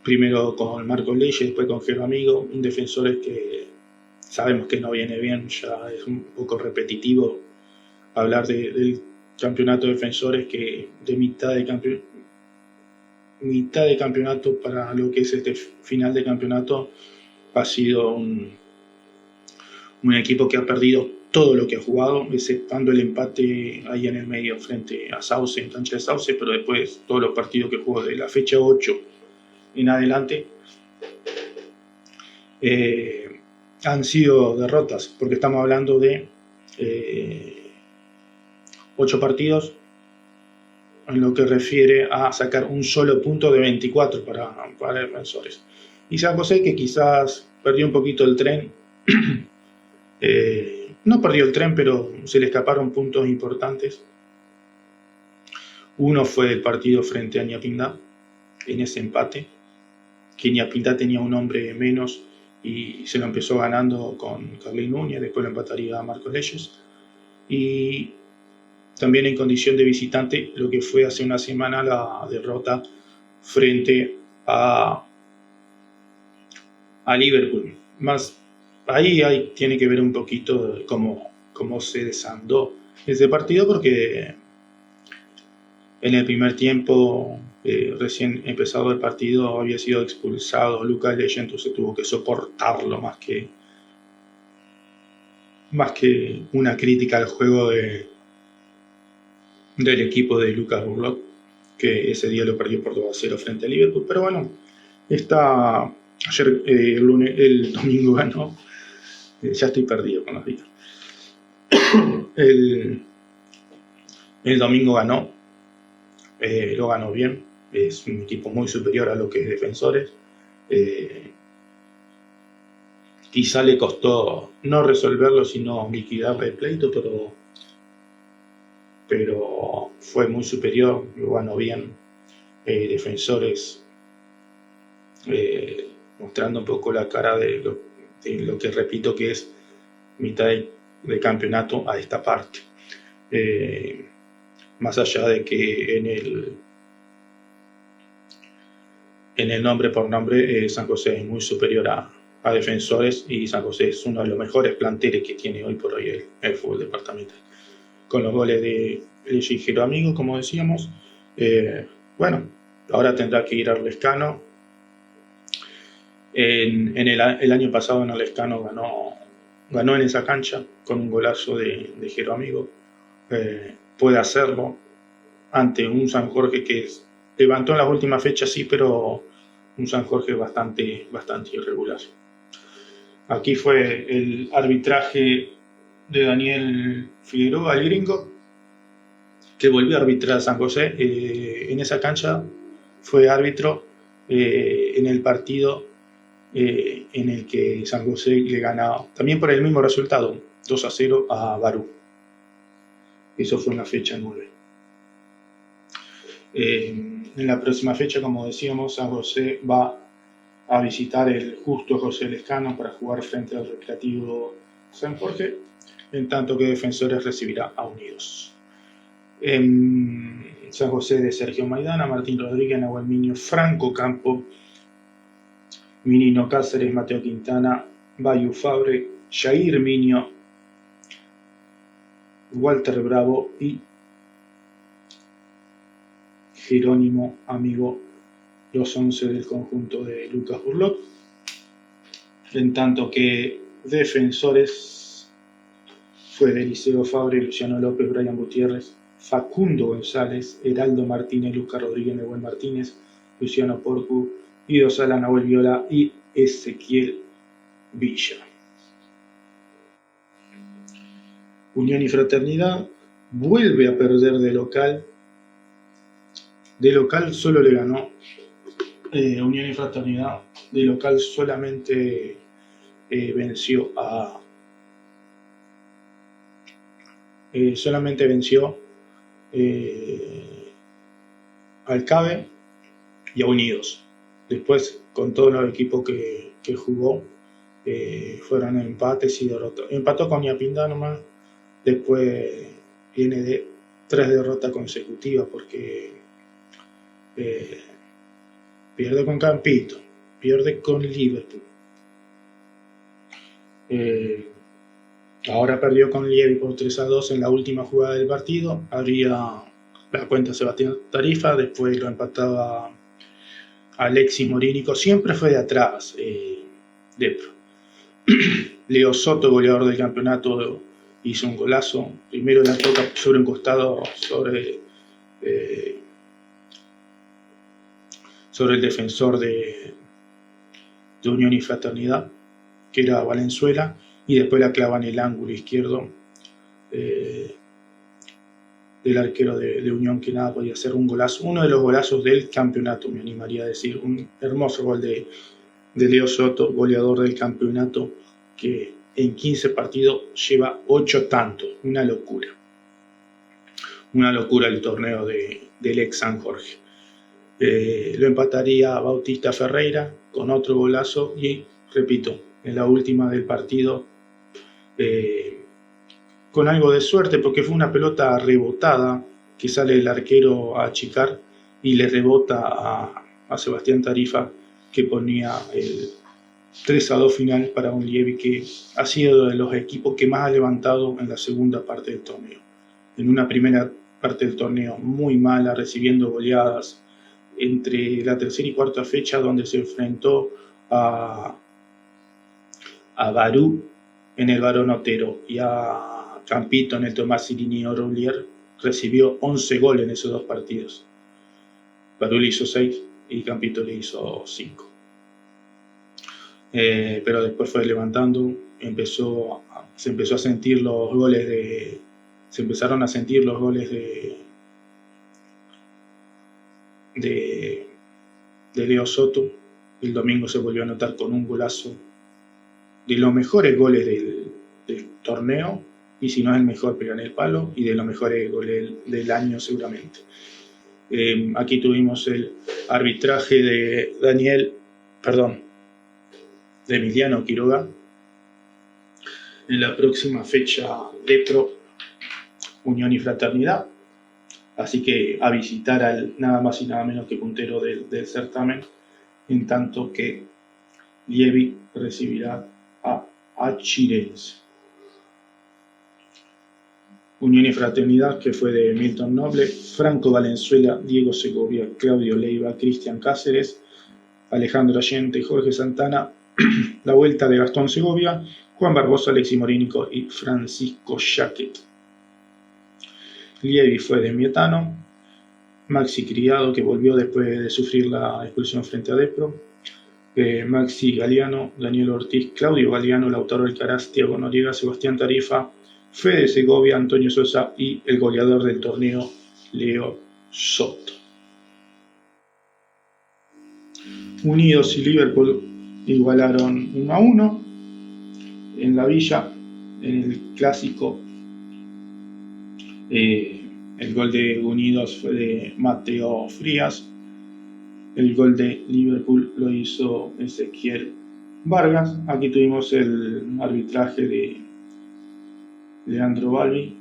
Primero con Marcos Leyes, después con Jero Amigo, un Defensores que sabemos que no viene bien, ya es un poco repetitivo hablar del campeonato de Defensores, que de mitad de campeonato para lo que es este final de campeonato ha sido un equipo que ha perdido todo lo que ha jugado, exceptando el empate ahí en el medio frente a Sauce, en cancha de Sauce, pero después todos los partidos que jugó de la fecha 8 en adelante han sido derrotas, porque estamos hablando de 8 partidos en lo que refiere a sacar un solo punto de 24 para Defensores. Y San José, que quizás perdió un poquito el tren, no perdió el tren, pero se le escaparon puntos importantes. Uno fue el partido frente a Ñapinda, en ese empate, que Ñapinda tenía un hombre menos y se lo empezó ganando con Carlín Núñez, después lo empataría a Marcos Leyes. Y también en condición de visitante, lo que fue hace una semana la derrota frente a Liverpool. Más ahí tiene que ver un poquito de cómo se desandó ese partido, porque en el primer tiempo, recién empezado el partido, había sido expulsado Lucas Leyes, entonces tuvo que soportarlo más que una crítica al juego del equipo de Lucas Burlock, que ese día lo perdió por 2-0 frente a Liverpool. Pero bueno, ayer el domingo ganó. Ya estoy perdido con los días. El domingo ganó, lo ganó bien. Es un equipo muy superior a lo que es Defensores. Quizá le costó no resolverlo, sino liquidarle el pleito, pero fue muy superior, lo ganó bien. Defensores mostrando un poco la cara de lo que repito que es mitad de campeonato a esta parte. Más allá de que en el nombre por nombre San José es muy superior a Defensores, y San José es uno de los mejores planteles que tiene hoy por hoy el fútbol departamental, con los goles de Leyes y Jero Amigo, como decíamos. Bueno, ahora tendrá que ir a Lescano. El año pasado en Lescano ganó en esa cancha con un golazo de Jero Amigo. Puede hacerlo ante un San Jorge que levantó en las últimas fechas, sí, pero un San Jorge bastante irregular. Aquí fue el arbitraje de Daniel Figueroa, el gringo, que volvió a arbitrar a San José. En esa cancha fue árbitro en el partido en el que San José le ganaba, también por el mismo resultado, 2-0 a Barú. Eso fue en la fecha 9. En la próxima fecha, como decíamos, San José va a visitar el Justo José Lescano para jugar frente al Recreativo San Jorge, en tanto que Defensores recibirá a Unidos. En San José de Sergio Maidana, Martín Rodríguez, Nahuel Miño, Franco Campo, Minino Cáceres, Mateo Quintana, Bayu Fabre, Jair Miño, Walter Bravo y Jerónimo Amigo, los 11 del conjunto de Lucas Burlot. En tanto que Defensores fue de Eliseo Fabre, Luciano López, Brian Gutiérrez, Facundo González, Heraldo Martínez, Lucas Rodríguez, Nahuel Martínez, Luciano Porcu, Guido Sala, Nahuel Viola y Ezequiel Villa. Unión y Fraternidad vuelve a perder de local. De local solo le ganó Unión y Fraternidad. De local solamente venció al CABE y a Unidos. Después, con todos los equipos que jugó, fueron empates y derrotas. Empató con Yapindá nomás. Después viene de 3 derrotas consecutivas porque pierde con Campito, pierde con Liverpool. Ahora perdió con Lievi por 3-2 en la última jugada del partido. Abría la cuenta Sebastián Tarifa, después lo empataba Alexis Morínico. Siempre fue de atrás Depro. Leo Soto, goleador del campeonato, hizo un golazo. Primero la toca sobre un costado sobre el defensor de Unión y Fraternidad, que era Valenzuela, y después la clava en el ángulo izquierdo del arquero de Unión, que nada podía hacer. Un golazo, uno de los golazos del campeonato, me animaría a decir. Un hermoso gol de Leo Soto, goleador del campeonato, que en 15 partidos lleva 8 tantos. Una locura el torneo del ex San Jorge. Lo empataría Bautista Ferreira con otro golazo y, repito, en la última del partido, con algo de suerte, porque fue una pelota rebotada que sale el arquero a achicar y le rebota a Sebastián Tarifa, que ponía el 3-2 final para un Lievi que ha sido de los equipos que más ha levantado en la segunda parte del torneo. En una primera parte del torneo muy mala, recibiendo goleadas entre la tercera y cuarta fecha, donde se enfrentó a Barú en el Barón Otero y a Campito en el Tomás Irini Oroulier, recibió 11 goles en esos 2 partidos. Barú le hizo 6 y Campito le hizo 5. Pero después fue levantando, se empezaron a sentir los goles de Leo Soto. El domingo se volvió a anotar con un golazo, de los mejores goles del torneo, y si no es el mejor, pero en el palo, y de los mejores goles del año seguramente. Aquí tuvimos el arbitraje de Emiliano Quiroga. En la próxima fecha Depro, Unión y Fraternidad, así que a visitar al nada más y nada menos que puntero del certamen, en tanto que Lievi recibirá a Achirense. Unión y Fraternidad, que fue de Milton Noble, Franco Valenzuela, Diego Segovia, Claudio Leiva, Cristian Cáceres, Alejandro Allende, Jorge Santana, la vuelta de Gastón Segovia, Juan Barbosa, Alexis Morínico y Francisco Jaquet. Lievi fue de Mietano, Maxi Criado, que volvió después de sufrir la expulsión frente a Depro, Maxi Galeano, Daniel Ortiz, Claudio Galeano, Lautaro Alcaraz, Thiago Noriega, Sebastián Tarifa, Fede Segovia, Antonio Sosa y el goleador del torneo, Leo Soto. Unidos y Liverpool igualaron 1-1 en la Villa, en el clásico. El gol de Unidos fue de Mateo Frías. El gol de Liverpool lo hizo Ezequiel Vargas. Aquí tuvimos el arbitraje Leandro Balbi.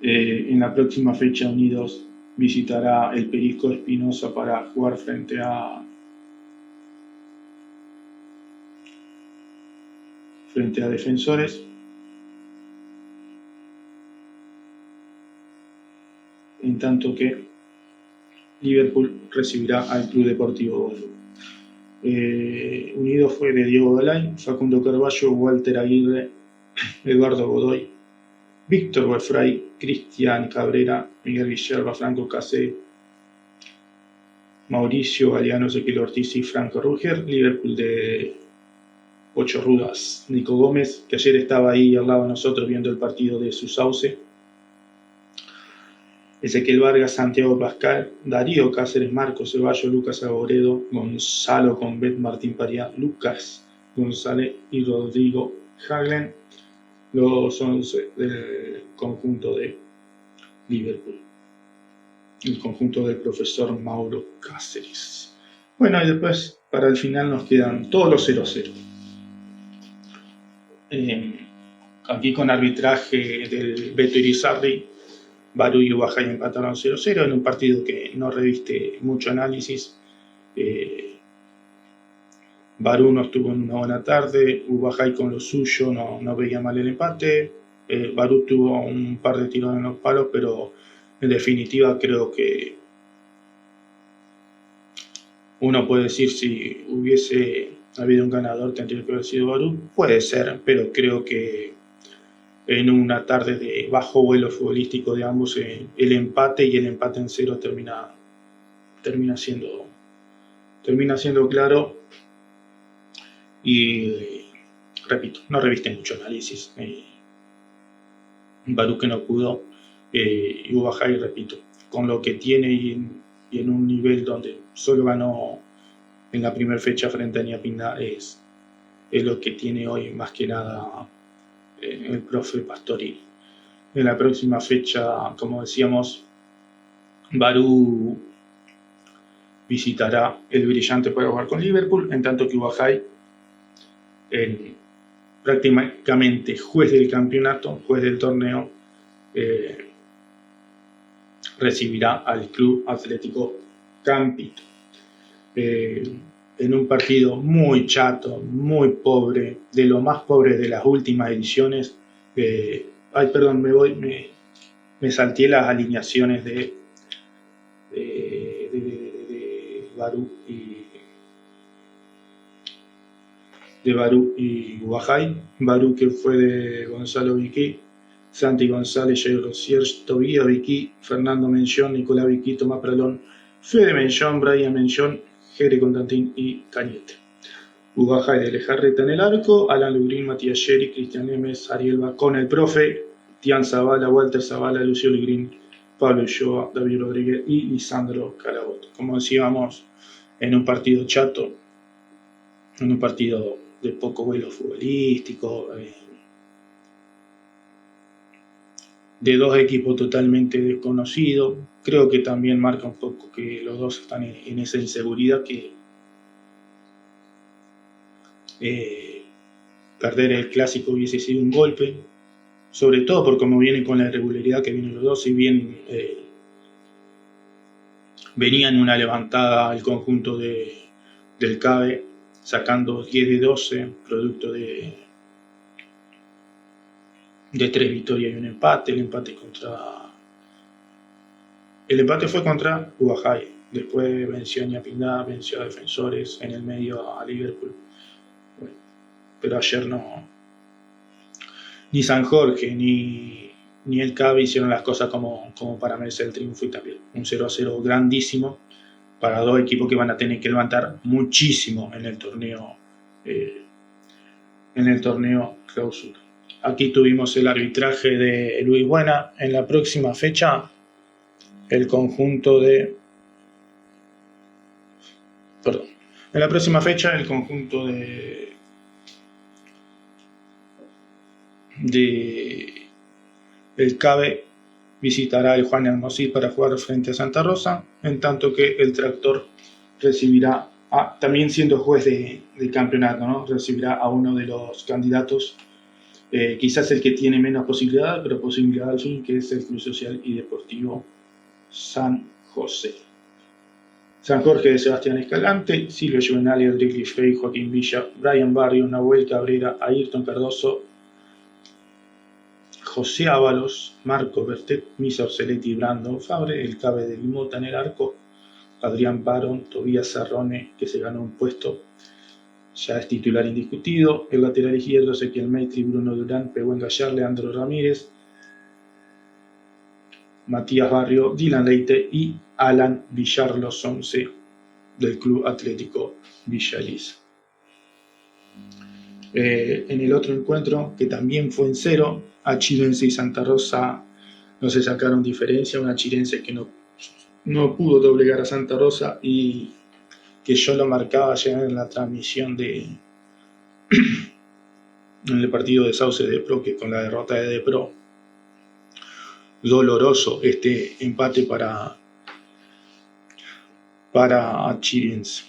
En la próxima fecha Unidos visitará el Perisco Espinosa para jugar frente a Defensores. En tanto que Liverpool recibirá al Club Deportivo Boedo. Unidos fue de Diego Dalay, Facundo Carballo, Walter Aguirre, Eduardo Godoy, Víctor Boefray, Cristian Cabrera, Miguel Villalba, Franco Casé, Mauricio Galeano, Ezequiel Ortiz y Franco Ruger. Liverpool de Ocho Rudas, Nico Gómez, que ayer estaba ahí al lado de nosotros viendo el partido de su Sauce, Ezequiel Vargas, Santiago Pascal, Darío Cáceres, Marcos Ceballos, Lucas Agoredo, Gonzalo Convet, Martín Paría, Lucas González y Rodrigo Haglen, los 11 del conjunto de Liverpool, el conjunto del profesor Mauro Cáceres. Bueno, y después para el final nos quedan todos los 0-0. Aquí con arbitraje del Beto Irizarry, Barú y Ubajay empataron 0-0 en un partido que no reviste mucho análisis. Barú no estuvo en una buena tarde, Ubajay con lo suyo no veía mal el empate. Barú tuvo un par de tiros en los palos, pero en definitiva creo que uno puede decir si hubiese habido un ganador tendría que haber sido Barú. Puede ser, pero creo que en una tarde de bajo vuelo futbolístico de ambos, el empate y el empate en cero termina siendo claro. Y repito, no reviste mucho análisis. Barú que no pudo, y Ubajay, repito, con lo que tiene y en un nivel donde solo ganó en la primera fecha frente a Ñapinda, es lo que tiene hoy más que nada el profe Pastori. En la próxima fecha, como decíamos, Barú visitará el Brillante para jugar con Liverpool, en tanto que Ubajay, prácticamente juez del campeonato, juez del torneo, recibirá al Club Atlético Campito. En un partido muy chato, muy pobre, de lo más pobre de las últimas ediciones. Me salté las alineaciones de Barú y Ubajay. Barú, que fue de Gonzalo Vicky, Santi González, Jair Rosier, Tobía Vicky, Fernando Menchón, Nicolás Vicky, Tomás Pralón, Fede Menchón, Brian Menchón, Jere Constantín y Cañete. Ubajay de Lejarreta en el arco, Alan Lugrin, Matías Sherry, Cristian Nemes, Ariel Bacón, el profe, Tian Zavala, Walter Zavala, Lucio Lugrin, Pablo Ulloa, David Rodríguez y Lisandro Caraboto. Como decíamos, en un partido chato, en un partido de poco vuelo futbolístico, de dos equipos totalmente desconocidos. Creo que también marca un poco que los dos están en esa inseguridad que perder el clásico hubiese sido un golpe, sobre todo por cómo vienen con la irregularidad que vienen los dos. Si bien venía en una levantada el conjunto del CABE, sacando 10 de 12, producto de 3 victorias y un empate. El empate fue contra Ubajay, después venció a Ñapinda, venció a Defensores, en el medio a Liverpool. Bueno, pero ayer ni San Jorge ni el CABE hicieron las cosas como para merecer el triunfo, y también un 0-0 grandísimo para dos equipos que van a tener que levantar muchísimo en el torneo clausura. Aquí tuvimos el arbitraje de Luis Buena. En la próxima fecha, el conjunto de el CABE visitará el Juan Hermosí para jugar frente a Santa Rosa, en tanto que el Tractor recibirá, también siendo juez de campeonato, ¿no? Recibirá a uno de los candidatos quizás el que tiene menos posibilidad, pero posibilidad al fin, que es el Club Social y Deportivo San José. San Jorge de Sebastián Escalante, Silvio Juvenali, Adriel Frey, Joaquín Villa, Brian Barrios, Nahuel Cabrera, Ayrton Cardoso, José Ábalos, Marco Bertet, Misa Orselletti, Brandon Fabre, el Cabe de Limota en el arco, Adrián Barón, Tobías Sarrone, que se ganó un puesto, ya es titular indiscutido, el lateral izquierdo, Ezequiel Maitri, Bruno Durán, Pehuen Gallar, Leandro Ramírez, Matías Barrio, Dylan Leite y Alan Villar, los 11 del Club Atlético Villa Elisa. En el otro encuentro, que también fue en 0, Achirense y Santa Rosa no se sacaron diferencia. Un Achirense que no pudo doblegar a Santa Rosa y que yo lo marcaba ya en la transmisión en el partido de Sauce de Pro, que con la derrota de De Pro, doloroso este empate para Achirense,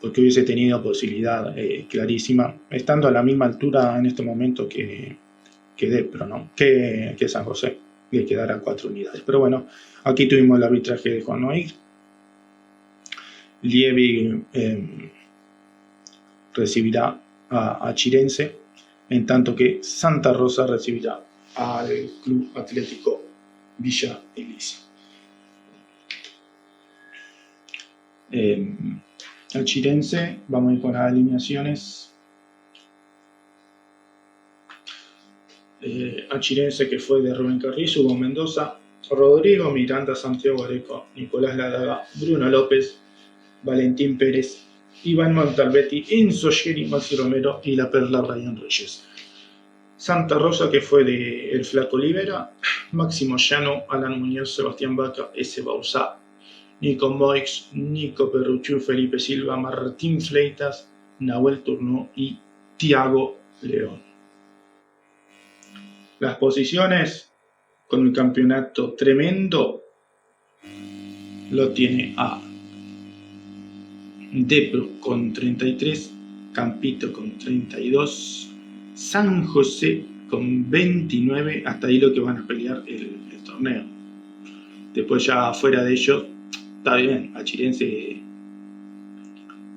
porque hubiese tenido posibilidad clarísima, estando a la misma altura en este momento que De Pro, ¿no? que San José, le quedarán 4 unidades. Pero bueno, aquí tuvimos el arbitraje de Juan Noir. Lievi recibirá a Achirense, en tanto que Santa Rosa recibirá al Club Atlético Villa Elisa. Achirense, vamos a ir con las alineaciones. Achirense, que fue de Rubén Carrizo, Hugo Mendoza, Rodrigo Miranda, Santiago Areco, Nicolás Ladaga, Bruno López, Valentín Pérez, Iván Montalbetti, Enzo Geri, Maxi Romero y la Perla Ryan Reyes. Santa Rosa, que fue de El Flaco Olivera, Máximo Llano, Alan Muñoz, Sebastián Vaca, S. Bausá, Nico Moix, Nico Perruchú, Felipe Silva, Martín Fleitas, Nahuel Turnó y Tiago León. Las posiciones, con un campeonato tremendo, lo tiene a Depro con 33, Campito con 32, San José con 29, hasta ahí lo que van a pelear el torneo. Después ya fuera de ellos, está bien, Achirense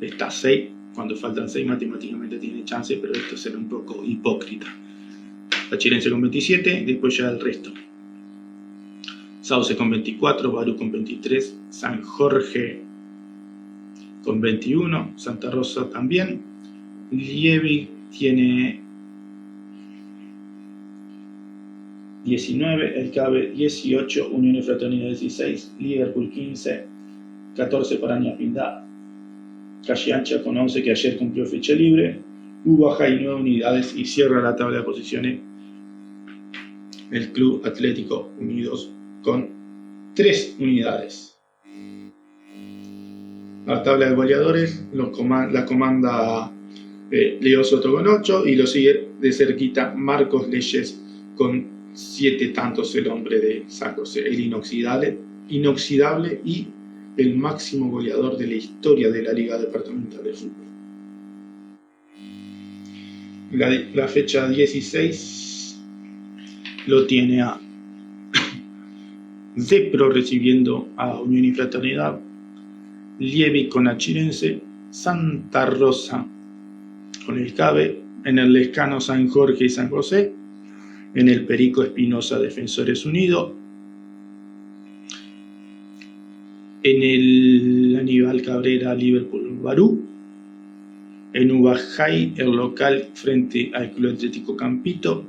está 6, cuando faltan 6 matemáticamente tiene chance, pero esto será un poco hipócrita. Achirense con 27, después ya el resto. Sauce con 24, Barú con 23, San Jorge con 21, Santa Rosa también, Lievi tiene 19, El Cabe 18, Unión y Fraternidad 16, Liverpool 15, 14 para Ñapindá, Calle Ancha con 11, que ayer cumplió fecha libre, Ubajay 9 unidades y cierra la tabla de posiciones el Club Atlético Unidos con 3 unidades. La tabla de goleadores la comanda Leo Soto con 8 y lo sigue de cerquita Marcos Leyes con 7 tantos, el hombre de San José, el inoxidable y el máximo goleador de la historia de la Liga Departamental de Fútbol. La fecha 16 lo tiene a Depro recibiendo a Unión y Fraternidad, Lievi con Achirense, Santa Rosa con El Cabe, en el Lescano San Jorge y San José, en el Perico Espinosa Defensores Unidos, en el Aníbal Cabrera Liverpool Barú, en Ubajay el local frente al Club Atlético Campito,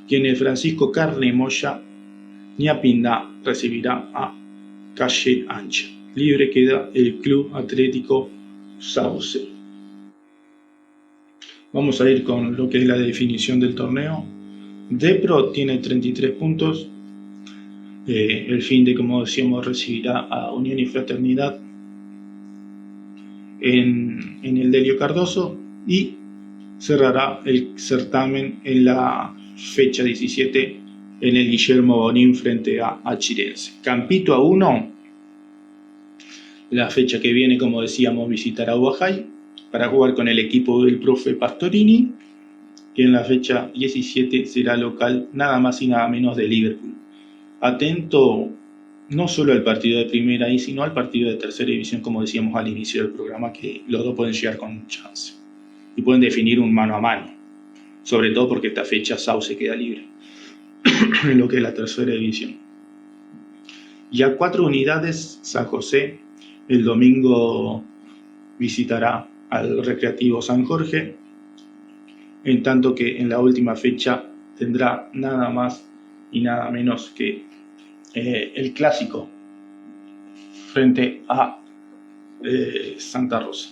y en el Francisco Carne Moya Ñapindá recibirá a Calle Ancha. Libre queda el Club Atlético Sauce. Vamos a ir con lo que es la definición del torneo. Depro tiene 33 puntos. El fin de, como decíamos, recibirá a Unión y Fraternidad en el Delio Cardoso y cerrará el certamen en la fecha 17 en el Guillermo Bonín frente a Achirense. Campito a 1. La fecha que viene, como decíamos, visitará Ubajay para jugar con el equipo del profe Pastorini que en la fecha 17 será local nada más y nada menos de Liverpool. Atento no solo al partido de primera y sino al partido de tercera división, como decíamos al inicio del programa, que los dos pueden llegar con chance y pueden definir un mano a mano, sobre todo porque esta fecha Sauce queda libre en lo que es la tercera división. Y a 4 unidades San José el domingo visitará al Recreativo San Jorge, en tanto que en la última fecha tendrá nada más y nada menos que el clásico frente a Santa Rosa.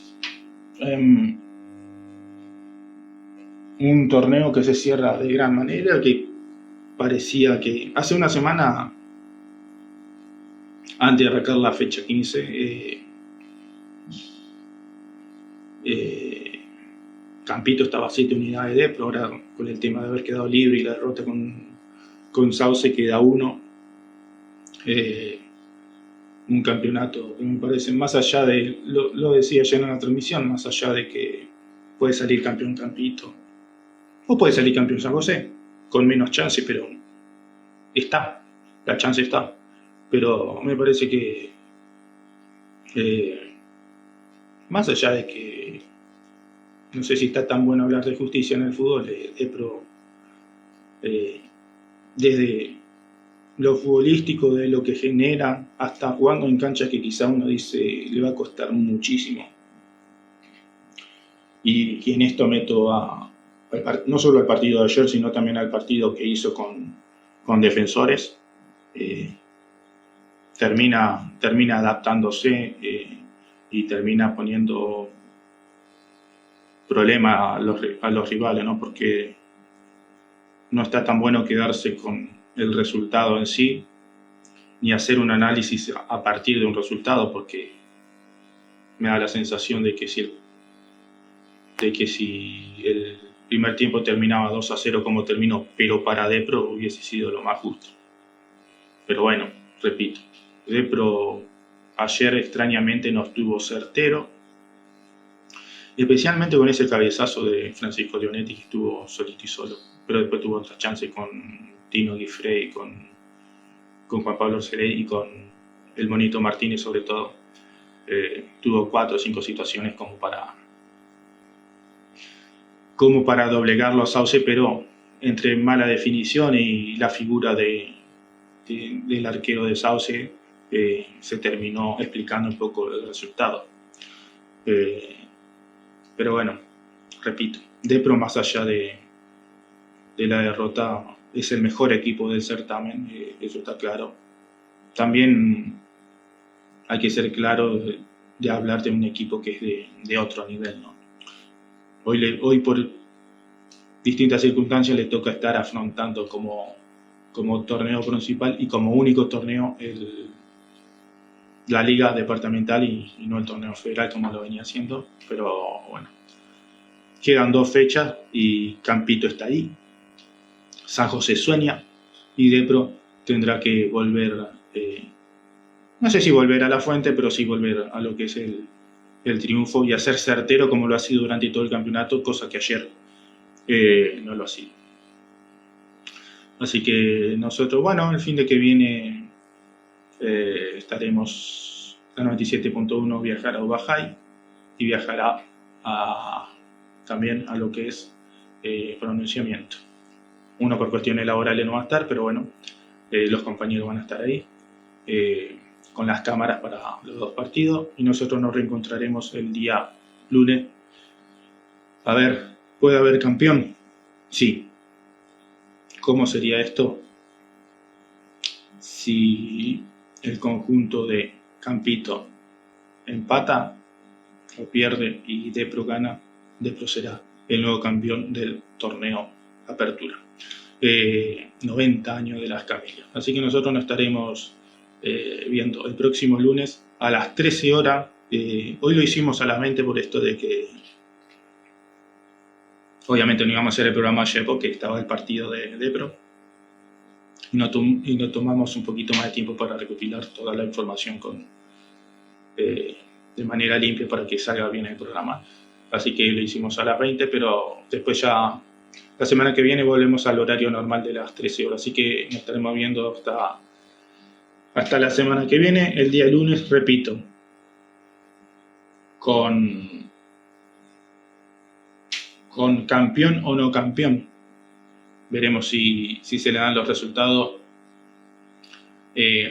Un torneo que se cierra de gran manera, que parecía que hace una semana, antes de arrancar la fecha 15, Campito estaba a 7 unidades de Depro, ahora con el tema de haber quedado libre y la derrota con Sauce queda 1. Un campeonato que me parece, más allá de, lo decía ya en la transmisión, más allá de que puede salir campeón Campito o puede salir campeón San José, con menos chance, pero está, la chance está. Pero me parece que más allá de que no sé si está tan bueno hablar de justicia en el fútbol, Depro, desde lo futbolístico, de lo que genera, hasta jugando en canchas que quizá uno dice le va a costar muchísimo. Y en esto meto no solo al partido de ayer, sino también al partido que hizo con Defensores. Termina adaptándose y termina poniendo problema a los rivales, ¿no? Porque no está tan bueno quedarse con el resultado en sí, ni hacer un análisis a partir de un resultado, porque me da la sensación de que si el primer tiempo terminaba 2-0 como terminó, pero para Depro hubiese sido lo más justo. Pero bueno, repito, Depro ayer extrañamente no estuvo certero, especialmente con ese cabezazo de Francisco Leonetti, que estuvo solito y solo, pero después tuvo otras chances con Tino Guifrey, con Juan Pablo Orcelay y con el Monito Martínez sobre todo. Tuvo 4 o 5 situaciones como para doblegarlo a Sauce, pero entre mala definición y la figura del arquero de Sauce se terminó explicando un poco el resultado. Pero bueno, repito, Depro, más allá de la derrota, es el mejor equipo del certamen, eso está claro. También hay que ser claro de hablar de un equipo que es de otro nivel, ¿no? Hoy por distintas circunstancias le toca estar afrontando como torneo principal y como único torneo la liga departamental y no el torneo federal como lo venía haciendo, pero bueno, quedan 2 fechas y Campito está ahí, San José sueña y Depro tendrá que volver, no sé si volver a la fuente, pero sí volver a lo que es el triunfo y a ser certero como lo ha sido durante todo el campeonato, cosa que ayer no lo ha sido. Así que nosotros, bueno, el fin de que viene estaremos a 97.1, viajará a Ubajay y viajará también a lo que es pronunciamiento. Uno por cuestiones laborales no va a estar, pero bueno, los compañeros van a estar ahí con las cámaras para los 2 partidos y nosotros nos reencontraremos el día lunes. A ver, ¿puede haber campeón? Sí. ¿Cómo sería esto? Si el conjunto de Campito empata o pierde y Depro gana, Depro será el nuevo campeón del torneo Apertura. 90 años de las Camelias. Así que nosotros nos estaremos viendo el próximo lunes a las 13 horas. Hoy lo hicimos a las 20 por esto de que obviamente no íbamos a hacer el programa ayer porque estaba el partido de Depro y no tomamos un poquito más de tiempo para recopilar toda la información de manera limpia para que salga bien el programa. Así que lo hicimos a las 20, pero después ya La semana que viene volvemos al horario normal de las 13 horas, así que nos estaremos viendo hasta la semana que viene. El día lunes, repito, con campeón o no campeón. Veremos si se le dan los resultados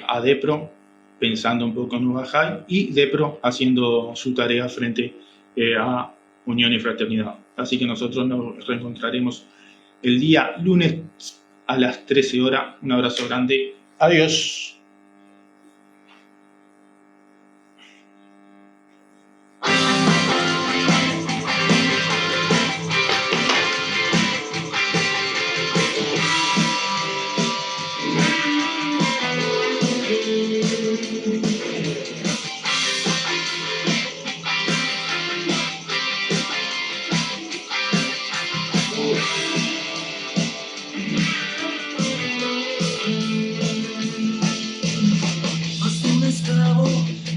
a Depro, pensando un poco en Ubajay, y Depro haciendo su tarea frente a Unión y Fraternidad. Así que nosotros nos reencontraremos el día lunes a las 13 horas. Un abrazo grande. Adiós.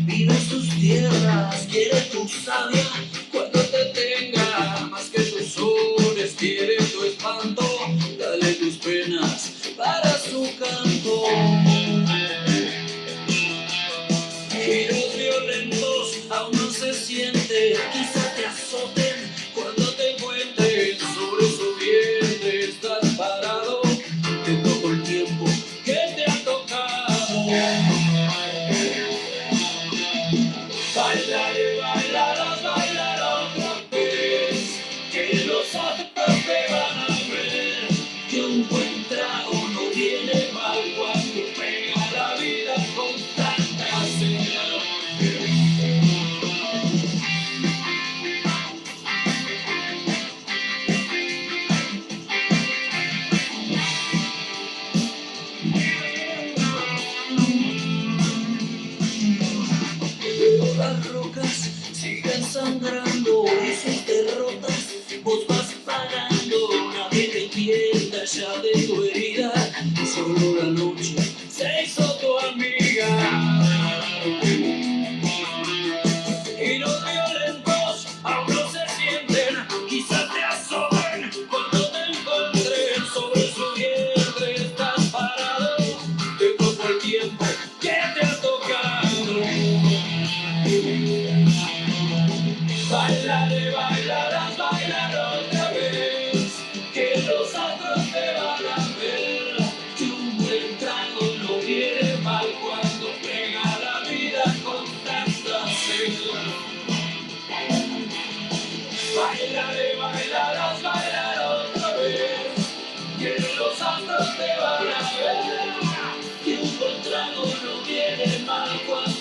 Vive sus tierras, quiere tu savia cuando te tenga, más que tus soles, quiere tu espanto, dale tus penas para su canto. Giros violentos aún no se siente, quizá te azoten cuando te encuentres sobre su vientre, estás parado, te tocó el tiempo que te ha tocado. Bailaré, bailarás, bailarás otra vez, que los astros te van a ver, que un buen trago no viene mal cuando pega la vida con tanta señal. Las rocas siguen sangrando y sus derrotas vos vas pagando. Nadie te entienda ya de tu herida, solo la noche se hizo tu amiga. Y los violentos aún no se sienten, quizás te asomen cuando te encuentren sobre su vientre. Estás parado, te tocó el tiempo que te ha tocado. Bailaré, bailarás, bailar otra vez, que los astros te van a ver, que un buen trago no viene mal cuando pega la vida con tanta sed. Bailaré, bailarás, bailar otra vez, que los astros te van a ver, que un buen trago no viene mal cuando